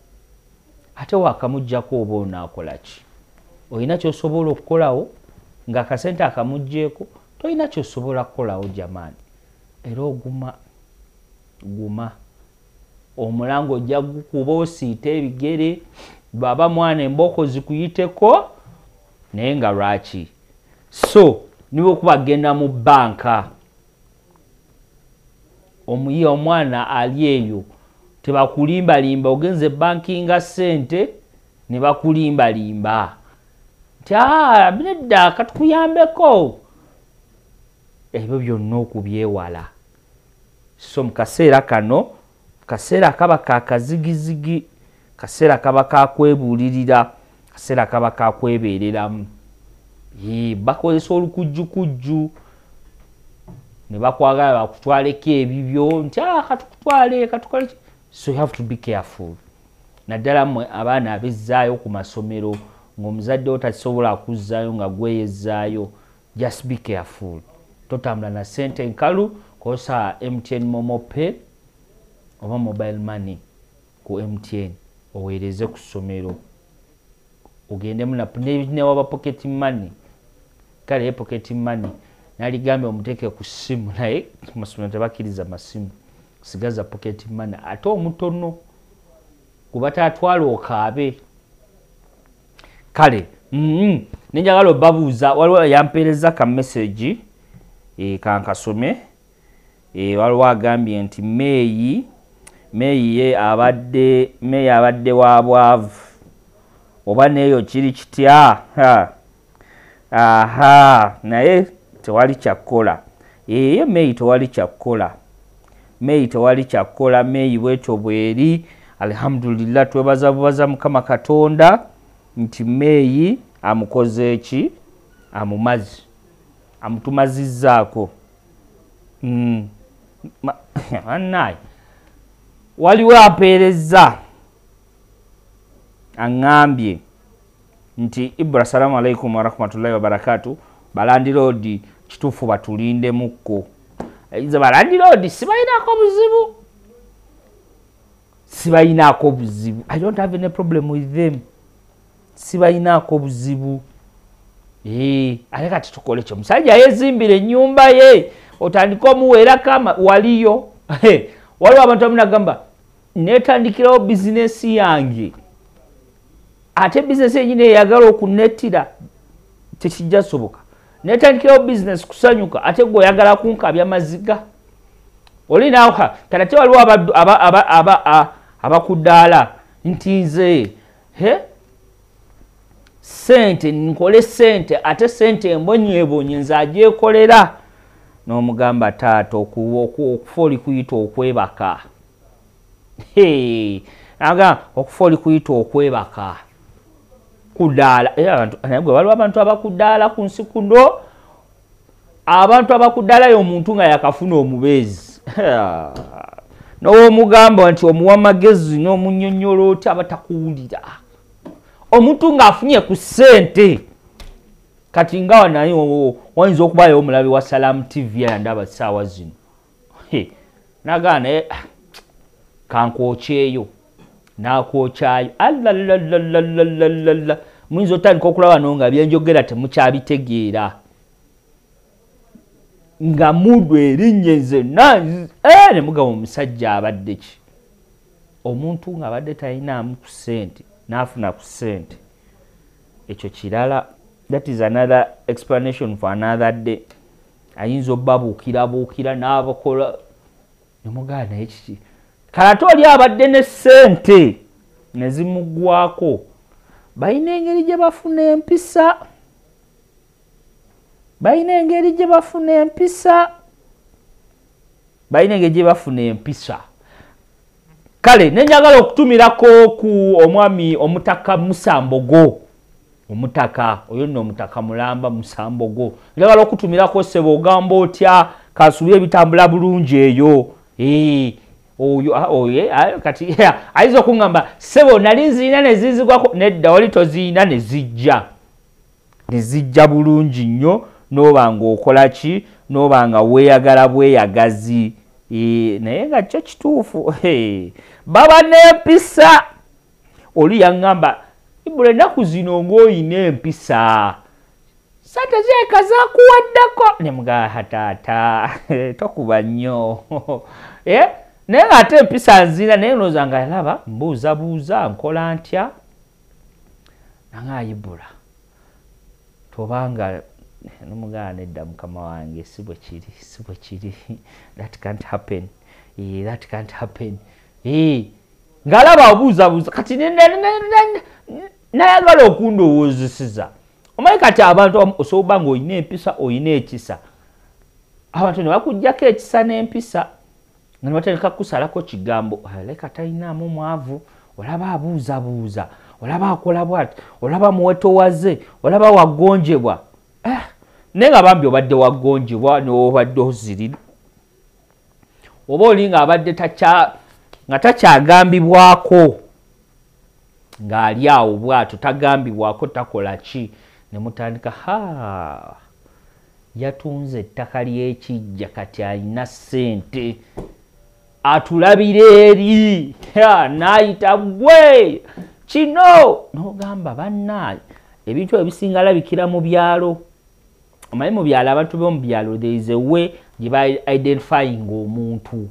Ate wakamuggyako oba onaakola ki? Olina kyosobola okukolawo nga akasente akamugjeeko, tolina kyosobola kukolawo jamaani. Era guma omulango ojja gukuba osiita ebigere, baba mwana embooko zikuyiteko naye nga lwaki. So niwe okuba genda mu banka omuyiya omwana ali eyo tebakulimbalimba ogenze bankinga ssente ne bakulimbalimba nti nedda katukuyambeko. Ebyo byonna okubyewala. So mu kaseera kano kaseera kaba kakazigizigi, kaseera kaba kakwebuulirira, kaseera kaba kakwebeereramu. Bakozesa olukujjukujju ne bakwagala bakutwaleko ebibyo nti katukutwale katukole. So you have to be careful. Naddala mmwe abaana abezzaayo ku masomero ng'omuzadde otasobola kuzzaayo nga gweyezzaayo, just be careful. Totambula na ssente nkalu kosa MTN Momo Pay oba mobile money ku MTN oweereze ku ssomero. Ogendemu ne waba pocket money. Kale pocket money naligambye omuteeke ku ssimu naye masomero tebakkiriza masimu. Sigaza pocket money ate omutono kuba tatwala okaabe. Kale nenjagala obabuuza waliwo yampeereza ka message kankasome. Waliwo agambye nti Meyi ye abadde wa bwavu oba neeyo kiri kitya. Naye tewali kyakkola. Ye Meyi tewali kyakkola. Meyi bwetyo bweri. Alhamdulillah twebaza Mukama Katonda nti Meyi amukoze eki amumazi amutumazizzaako. Annaye waliwo apeereza aŋŋambye nti Ibra salamu alaikum wa rahmatullahi wa barakatuh balandiroodi kituufu batulindemukko. Iza balandiroodi sibayinaako buzibu. I don't have any problem with them. Sibayinaako buzibu. Ale kati tukole kyo. Musajja yezimbire ennyumba ye otandika omuweera kama waliyo. Waliwo abantu amunagamba netandikirawo bizinesi yange. Ate bizinesi yenyini eyagala okunettira tekijja soboka. Netandikirawo bizinesi kusanyuka ate gwe oyagala kunkabya maziga. Olinaawo kati waliwo abakuddaala nti nze sente nkole sente ate sente embonyeebonye nze agyekolera. N'omugamba taata okufa oli kuyita okwebaka. Okufa oli kuyita okwebaka kuddaala. Gwe waliwo abantu abakuddaala ku nsi kuno. Abantu abakuddaalayo omuntu nga yakafuna omubeezi. N'omugamba nti omuwa magezi n'omunnyonnyola oti abatakuwulira. Omuntu ng'afunye ku ssente kati nga wanayo wayinza okubayo omulabi wa Salamu TV yandaba ssaawa zino. Nagaana kankwoceeyo n'akwokyayo. Allalalalalalala muyinza otandika okulaba no nga byenjogera temukyabitegeera. Nga mudu erinnya nzenna ne mugamba omusajja abadde ki. Omuntu ng'abadde talinaamu ku ssente n'afuna ku ssente. Ekyo kirala. That is another explanation for another day. Ayinza obbabuukira n'abakola ne mugaana ekiki. Kalato oli abadde ne ssente ne zimuggwako. Balina engeri gye bafuna empisa. Kale nenjagala okutumirako ku omwami omutaka Musambogo. Omutaka oyo nno omutaka mulamba Musambogo. Njagala okutumirako sebo ogamba otya kasubye bitambula bulungi eyo. Oyo kati ayinza okungamba sebo nali nzirina ne zizigwako nedda wali toziina ne zijja bulungi nnyo n'oba ng'okola ki n'oba nga weeyagala bweyagazi. Naye nga kyo kituufu. Baba n'empisa. Oli yaŋŋamba Ibula ennaku zino ng'oyina empisa. Sente zeeka zaakuwaddako. Ne mugamba taata tokuba nnyo. Naye ng'ate empisa nzina naye nooza nga yalaba mbuuzabuuza nkola ntya. Nanga Ibula tobanga nomugamba nedda mukama wange si bwe kiri. That can't happen. That can't happen. Ngalaba obuuzabuuza kati nayagala okundowoozesiza. Omanyi kati abantu osobola nga oyina empisa oyina ekisa. Abantu ne bakuggyako ekisa n'empisa nga ne batandika kusalako kigambo leka talinaamu mwavu. Olaba abuuzabuuza, olaba akola bw'ati, olaba muwetowaze, olaba waggonjebwa. nenga bambi obadde wagonjebwa n'obadde ozirira oba oli ng'abadde nga takyagambibwako ng'ali awo bw'ato tagambibwako takola ki ne mutandika yatunze ettaka ly'ekijja kati alina ssente atulabira eri n'ayita gwe kino n'ogamba bannaayo ebintu ebisinga labikira mu byalo omanyi mu byalo abantu b'omu byalo there is a way gye ba identifying omuntu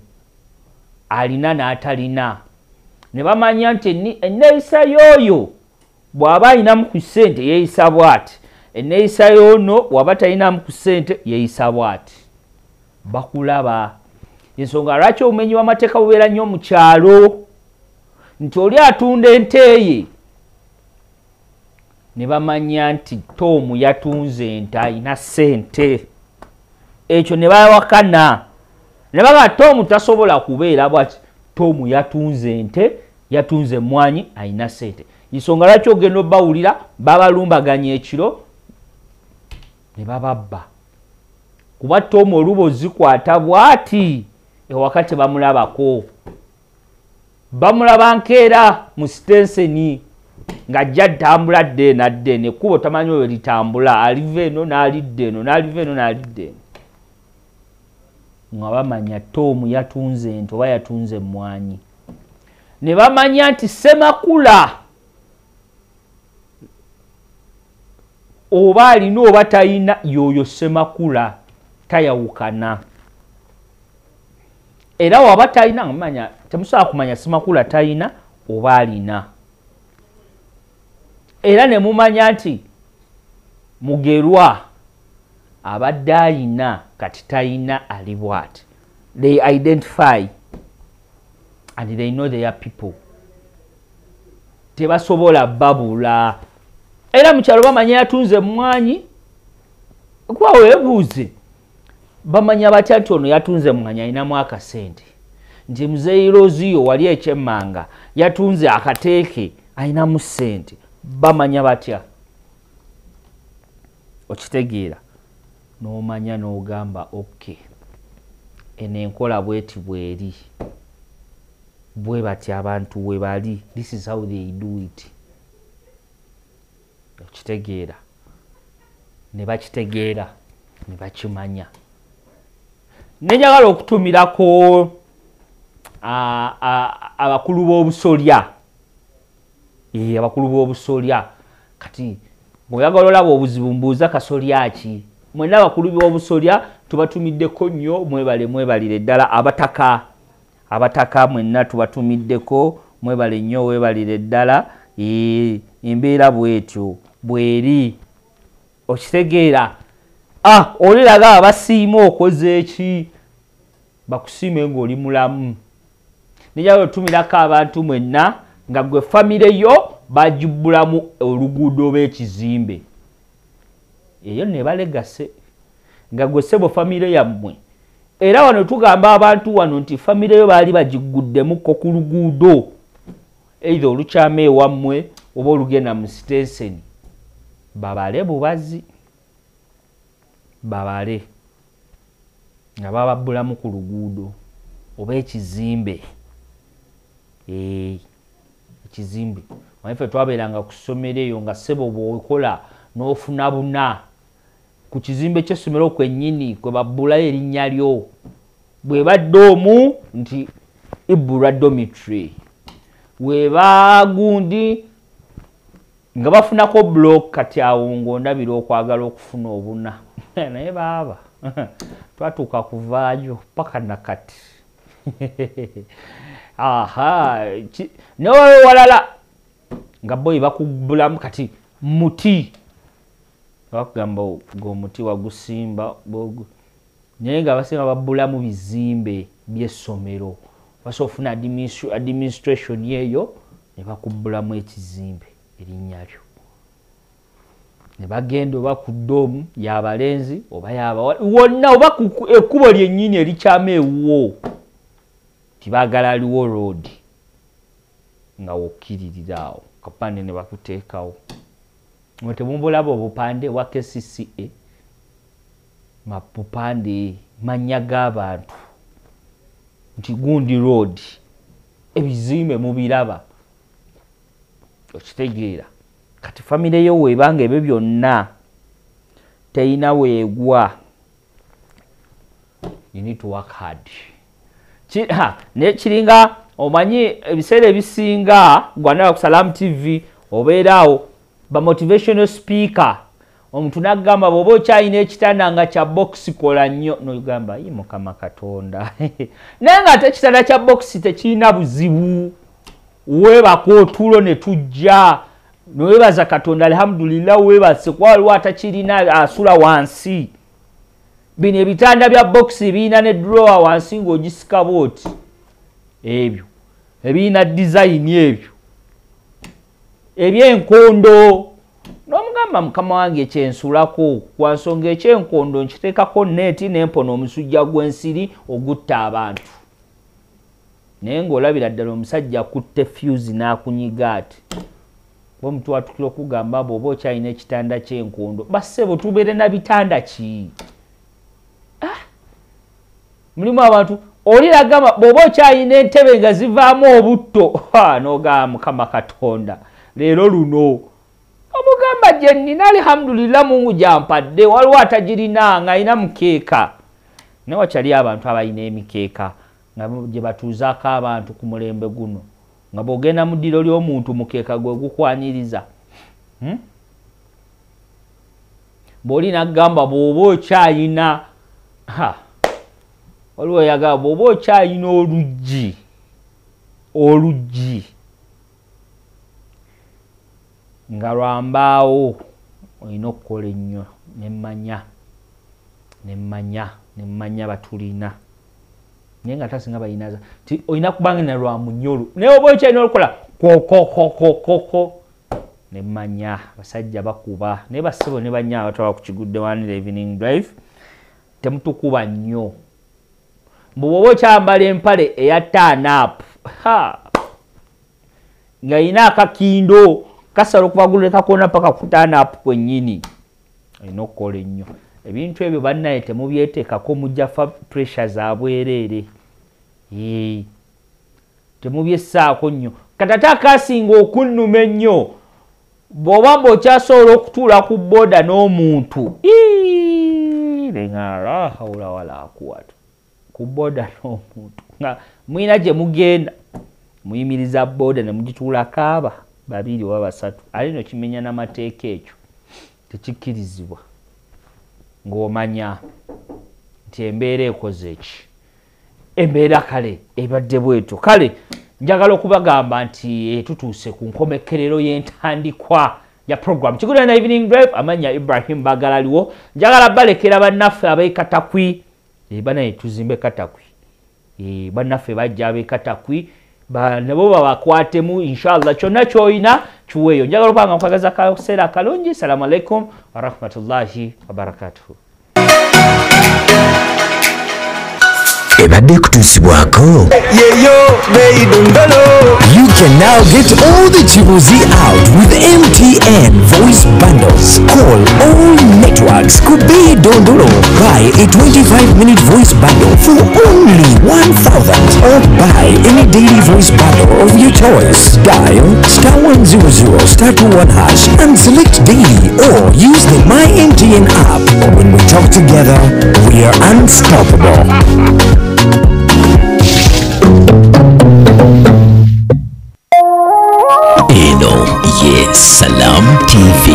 alina n'atalina ne bamanya nti enneeyisa y'oyo bw'aba alinamu ku ssente yeeyisa bw'ati enneeyisa y'ono bw'aba talinamu ku ssente yeeyisa bw'ati bakulaba ensonga lwaki obumenyi bw'amateeka bubeera nnyo mu kyalo nti oli atunda ente ye ne bamanya nti Tom yatunze ente alina ssente ekyo ne bawakana ne baga Tom tasobola kubeera bwati Tom yatunze ente yatunze emmwanyi alina ssente ensonga lwaki ogenda obbawulira babalumbaganya ekiro ne bababba kuba Tom olubo zikwata bwati ewakati bamulabako bamulaba nkeera mu sitenseni ng'ajja ttambula dde nadde nekkubo tamanyi oyo litambula aliva eno n'alidde eno n'aliva eno n'alidde eno nga bamanya Tom yatunze ente oba yatunze emmwanyi ne bamanya nti Ssemakula oba alina oba talina yoyo Ssemakula tayawukana era waba talina manya temusobola kumanya Ssemakula talina oba alina era ne mumanya nti Mugerwa abadde alina kati talina ali bwati they identify and they know they are people tebasobola babula era mukyalo bamanya yatunze emmwanyi kuba weebuuze bamanya batya nti ono yatunze emmwanyi alinamu akasente nti muzeeyi Roziyo wali ekyemmanga yatunze akateeke alinamu ssente bamanya batya okitegeera n'omanya n'ogamba okay eno enkola bweti bweri bwe bati abantu we bali this is how they do it okitegeera ne bakitegeera ne bakimanya nenjagala okutumirako abakulu b'obusolya abakulu b'obusolya kati bw'oyagala olaba obuzibu mbuuza kasolya ki mwenna abakulu b'obusolya tubatumiddeko nnyo mwebalire ddala abataka mwenna tubatumiddeko mwebale nnyo weebalire ddala embeera bwetyo bweri okitegeera oliraga abasiima okoze eki bakusiime ng'oli mulamu nejagala otumirako abantu mwenna nga gwe famire yo bajibbulamu oluguudo b'ekizimbe eyo ne balegase nga gwe ssebo famire yammwe era wano tugamba abantu wano nti famire yo baali bagiguddemukko ku luguudo either olukyama ewammwe oba olugenda mu sitenseni babale bubazi babale nga bababbulamu ku luguudo oba ekizimbe ekizimbe maife twabeeranga ku ssomero eyo nga ssebo bw'okola n'ofuna buna ku kizimbe ky'essomero kwennyini kwe babbulayo erinnya lyo bwe badde omu nti Ibura dormitory weba gundi nga bafunako block kati awo ng'ondabira okwagala okufuna obuna naye baaba twatuuka kuvaayo paka nakati newawe walala nga boyi bakubbulamu kati muti bakugamba g'omuti wagusimba naye nga basinga babbulamu bizimbe by'essomero basobola ofuna administration yeeyo ne bakubbulamu ekizimbe erinnya lyo ne bagenda oba ku ddoomu y'abalenzi oba wonna oba ekkubo lyennyini erikyama ewuwo tibaagala aliwo road nga wokkiririra awo kapande ne bakuteekawo temumbulaba obupande wa KCCA mapupande manya g'abantu nti Gundi Road ebizimbe mubiraba okitegeera kati famire yo webanga ebyo byonna teina weegwa you need to work hard ne kiringa omanyi ebiseera ebisinga gwana ku Salam TV obeeraawo ba motivational speaker omuntu nagamba bwoba okyalina ekitanda nga kya box kola nnyo nogamba yi Mukama Katonda naye nga ate ekitanda kya box tekirina buzibu weebaka otulo ne tujja noweebaza Katonda alhamdulillah weebase kuba waliwo atakirina asula wansi bino ebitanda bya box birina ne drawer wansi ng'ogisika booti ebyo ebirina design ebyo ebyenkondo n'omugamba mukama wange ekyensulako kwa nsonga ekyenkondo nkiteekako neeti n'empona omusujja gw'ensiri ogutta abantu naye ng'olabira ddala omusajja akutte fuse n'akunyiga ati omuntu atukira okugamba bw'oba okyalina ekitanda ky'enkondo bassebo tubeere na bitanda ki mulimu abantu oliragamba bw'oba okyalina entebe nga zivaamu obutto n'ogamba Mukama Katonda leero luno omugamba gye nnina alhamdulillah Mungu gyampadde waliwo atagirina ng'alina mukeeka naye wakyali abantu abalina emikeeka nga gye batuuzaako abantu ku mulembe guno nga bw'ogenda mu ddiro ly'omuntu mukeeka gwe gukwaniriza bw'olina kugamba bw'oba okyalina waliwo yagamba bw'oba okyalina oluggi nga lwambaawo olina okukola ennyo nemmanya batulina naye nga tasinga balina ti olina kubanga na lwa munyolo naye oba okyalina olukola kokokokokoko nemmanya basajja bakuba naye bassebo ne banya abatwala ku Kigudde Waani Evening Drive temutukuba nnyo bw'oba okyambala empale eya turn-up nga yina akakindo kasala okubagulira kakona paka ku turn-up kwennyini olina okukola ennyo ebintu ebyo bannaye temubyeteekako mujja fa pressure za bwereere temubyessaako nnyo katata akasinga okunnuma ennyo bw'oba mba okyasobola okutuula ku booda n'omuntu lengala hawula wala quwwata ku booda n'omuntu nga mwina gye mugenda muyimiriza booda ne mugituulako aba babiri oba basatu ali no kimenya n'amateeka ekyo tekikkirizibwa ng'omanya nti embeera ekoze eki embeera kale ebadde bwetyo kale njagala okubagamba nti tutuuse ku nkomekerero y'entandikwa ya program Kigudde na Evening Drive amanya Ibrahim Bagalaliwo njagala balekera bannaffe ab'ekatakwi banaye tuzimbe katakwi bannaffe bajja ab'ekatakwi nabo babakwatemu inshallah kyonna ky'olina kiweeyo njagala okubanga nkwagaza kaseera kalungi assalamu alaikum warahmatullahi wabarakatuhu ebadde kutuusibwako yeyo beidondolo. You can now get all the Chibuzi out with MTN voice bundles. Call all networks Kubi Dondolo. Buy a 25-minute voice bundle for only 1,000 or buy any daily voice bundle of your choice. Dial *100 *21# and select daily or use the My MTN app. When we talk together, we are unstoppable. Salam TV.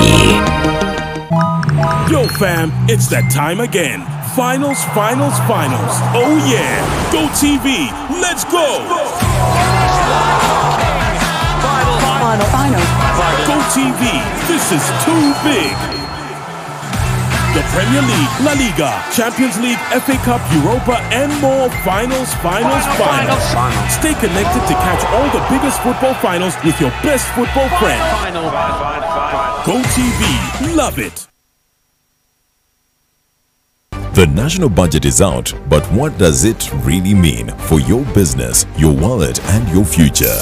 Yo fam, it's that time again. Finals. Oh yeah. Go TV. Let's go. Final. Go TV. This is too big. The Premier League, La Liga, Champions League, FA Cup, Europa, and more. Finals. Stay connected to catch all the biggest football finals with your best football friend. Go TV. Love it. The national budget is out, but what does it really mean for your business, your wallet, and your future?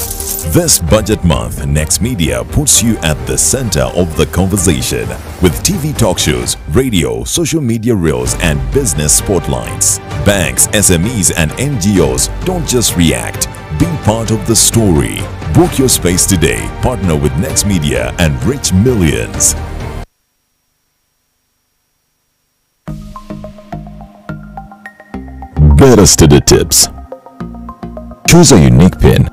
This budget month, Next Media puts you at the center of the conversation with TV talk shows, radio, social media reels, and business spotlights. Banks, SMEs, and NGOs don't just react. Be part of the story. Book your space today. Partner with Next Media and reach millions. Better study tips. Choose a unique PIN.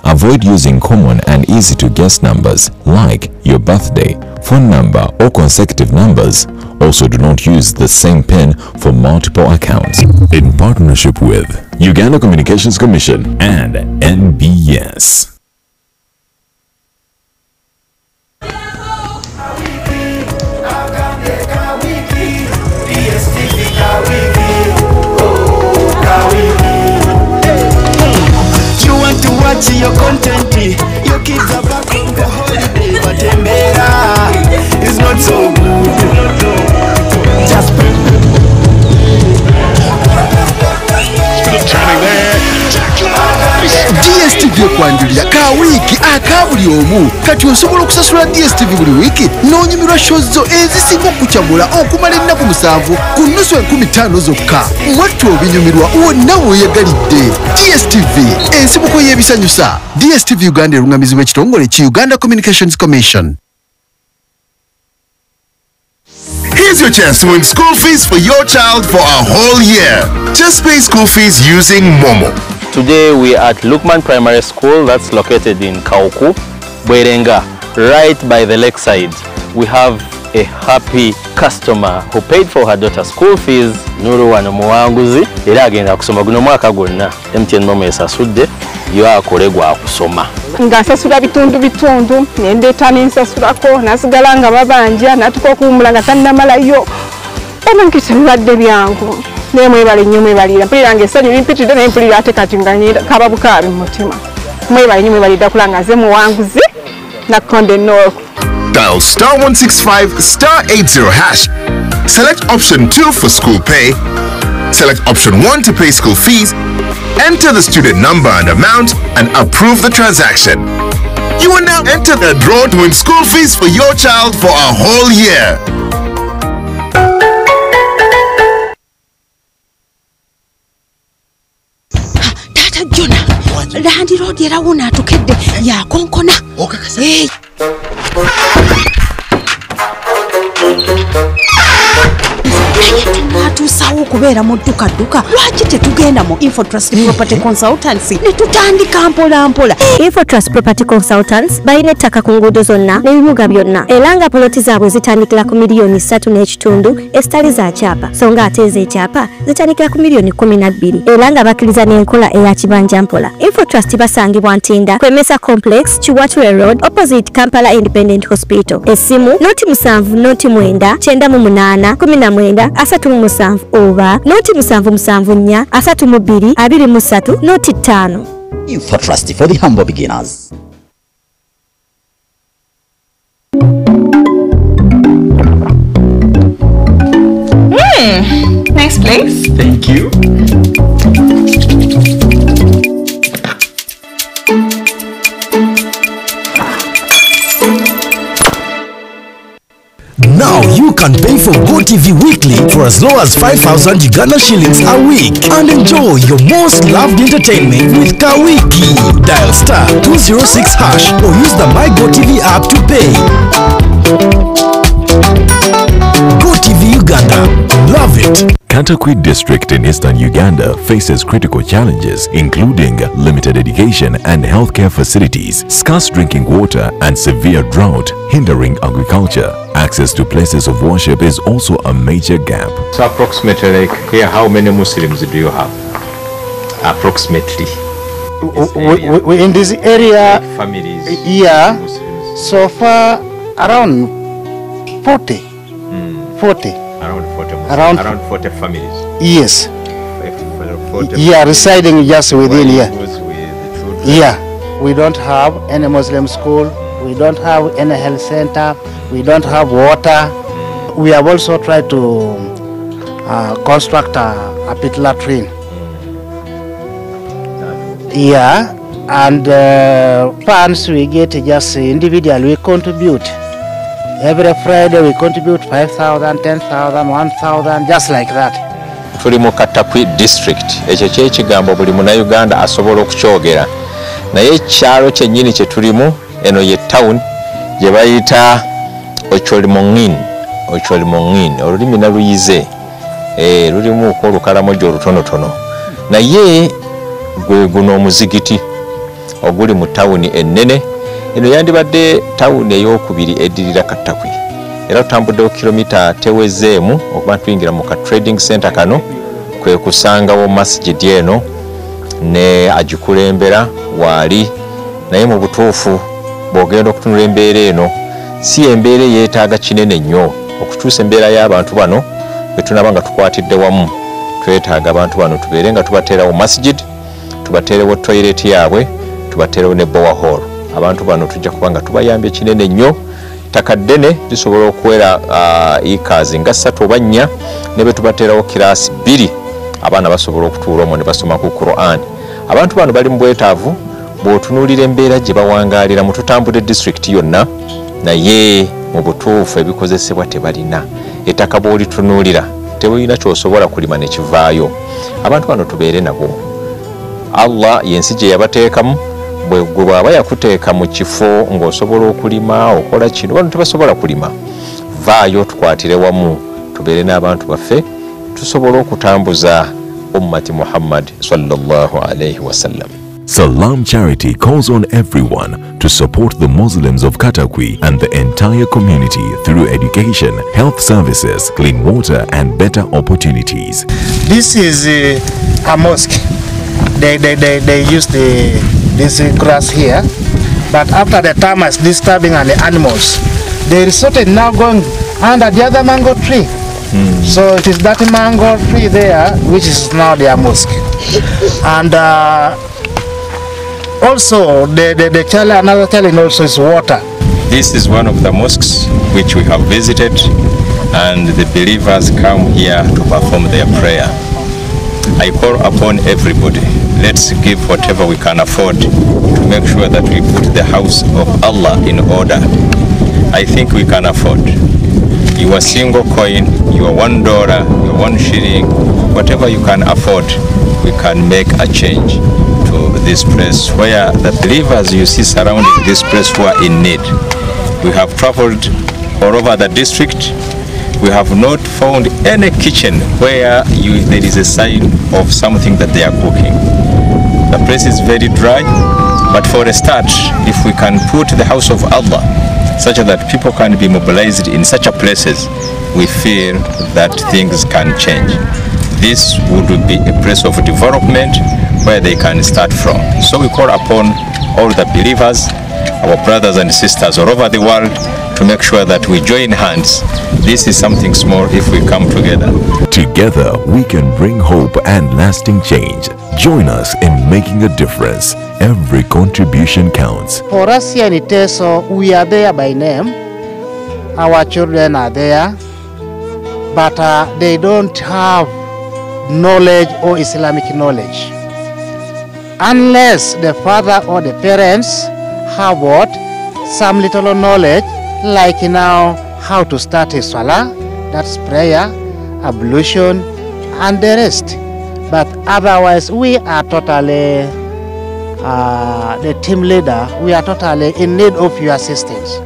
Avoid using common and easy to guess numbers like your birthday, phone number, or consecutive numbers. Also, do not use the same PIN for multiple accounts. In partnership with Uganda Communications Commission and NBS. Your content, your kids are back from the holiday, but Embera is not so good. Just turning there. DSTV okwanjulira ka wiki akabuli omu kati osobola okusasula DSTV buli wiki n'onyumirwa show zo ezisinga okukyamula okumala ennaku 7 ku nnusu 15 zokka. Mwattu obinyumirwa wonna weeyagalidde. DSTV ensibuko y'ebisanyusa. DSTV Uganda erungamizibwa ekitongole ki Uganda Communications Commission. Here's your chance to win school fees for your child for a whole year. Just pay school fees using Momo. Today we are at Lukman Primary School that's located in Kauku, Bwerenga, right by the lakeside. We have a happy customer who paid for her daughter's school fees. Nuru wano muwanguzi era agenda kusoma guno mwaka gwonna. MTN Momo esasudde yo akolegwa akusoma. Nga nsasula bitundu nendeeta nensasulako nasigala nga babanja natuka okuwumula nga tannamalayo era nkisa bibadde byangu naye mwebale nnyo mwebalira mpulira nga essanyu limpitidde naye mpulira ate kati nga kaba bukaabi mu mutima mwebale nnyo mwebalidda kulanga nze muwanguzi nakkonde North. Dial *165 *80 hash. Select option 2 for school pay. Select option 1 to pay school fees. Enter the student number and amount and approve the transaction. You will now enter the draw to win school fees for your child for a whole year. Tata Jona, Randy Road era wona tukedde ya konkona. Hey. Tusawo kubeera mu dduka lwaki tetugenda mu Infotrust Property Consultancy ne tutandika mpola. Infotrust Property Consultants balina ettaka ku nguudo zonna n'ebibuga byonna era nga poloti zaabwe zitandikira ku miliyoni 3.5 ezitali za kyapa so nga ate ez'ekyapa zitandikira ku miliyoni 12 era nga bakkiriza n'enkola eya kibanja mpola. Infotrust basangibwa Ntinda Kwemesa Complex, Chiwatule Road, opposite Kampala Independent Hospital. Essimu 07 98 98 39 oba 0774 32 23 Infotrust for the humble beginners. Next please. Thank you. Now you can pay for GoTV weekly for as low as 5,000 Uganda shillings a week and enjoy your most loved entertainment with Kawiki. Dial *206 hash or use the My GoTV app to pay. GoTV Uganda. Love it. Katakwi district in eastern Uganda faces critical challenges including limited education and healthcare facilities, scarce drinking water and severe drought hindering agriculture. Access to places of worship is also a major gap. So approximately like here, how many Muslims do you have? Approximately. We in this area, families, yeah, Muslims. So far around 40. 40. Around 40 families. Yes. 40 yeah, residing just within here. Yeah. We don't have any Muslim school. We don't have any health center. We don't have water. We have also tried to construct a pit latrine. Yeah, and funds we get just individually, we contribute. Every Friday we contribute 5,000, 10,000, 1,000, just like that. Tuli mu Katakwi district, ekyo kyekigambo buli Munnayuganda asobola okukyogera. Naye ekyalo kyennyini kye tulimu, eno ye town gye bayita Ocholimonyin, olulimi naluyize, lulimu olukalamojo olutonotono. Naye gwe guno omuzigiti oguli mu tawuni ennene. Eno yandibadde tawuni ey'okubiri eddirira Katakwi. Era tutambuddewo kilomita tewezeemu okuba tuyingira mu ka trading center kano, kwe kusangawo masjid eno ne agikulembera waali. Naye mu butuufu bw'ogenda okutunula embeera eno, si embeera yeetaaga kinene nnyo okukyusa embeera y'abantu bano bwe tunaba nga tukwatidde wamu. Twetaaga abantu bano tubeere nga tubateerawo masjid, tubateerewo toilet yaabwe, tubateerewo ne borehole. Abantu bano tujja kuba nga tubayambye kinene nnyo. Ttaka ddene lisobola okuwera acres nga 3 oba 4, ne bwe tubateerawo kiraasi 2 abaana basobola okutuula omwo ne basoma ku Quran. Abantu bano bali mu bwetaavu bw'otunuulira embeera gye bawangaalira mu tutambudde district yonna, naye mu butuufu ebikozesebwa tebalina. Ettaka bw'olitunuulira tebulina ky'osobola kulima ne kivaayo. Abantu bano tubeere nabo. Allah yensi gye yabateekamu, bwe bw'aba yakuteeka mu kifo ng'osobola okulima okola kino, bano tebasobola kulima. Vaayo tukwatire wamu tubeere n'abantu baffe, tusobola okutambuza ummati Muhammad sallallahu alayhi wa sallam. Salam Charity calls on everyone to support the Muslims of Katakwi and the entire community through education, health services, clean water and better opportunities. This is a mosque. They use this grass here, but after the termites disturbing and the animals, they resorted now going under the other mango tree. So it is that mango tree there which is now their mosque. And also another challenge also is water. This is one of the mosques which we have visited, and the believers come here to perform their prayer. I call upon everybody, let's give whatever we can afford to make sure that we put the house of Allah in order. I think we can afford. Your single coin, your $1, your 1 shilling, whatever you can afford, we can make a change to this place where the believers you see surrounding this place who are in need. We have traveled all over the district. We have not found any kitchen where there is a sign of something that they are cooking. The place is very dry, but for a start, if we can put the house of Allah such that people can be mobilized in such a places, we feel that things can change. This would be a place of development where they can start from. So we call upon all the believers, our brothers and sisters all over the world, to make sure that we join hands. This is something small if we come together. Together we can bring hope and lasting change. Join us in making a difference. Every contribution counts. For us here in Teso, we are there by name. Our children are there, but they don't have knowledge or Islamic knowledge. Unless the father or the parents have what? Some little knowledge, like now how to start a salah, that's prayer, ablution, and the rest. But otherwise, we are totally, the team leader, we are totally in need of your assistance.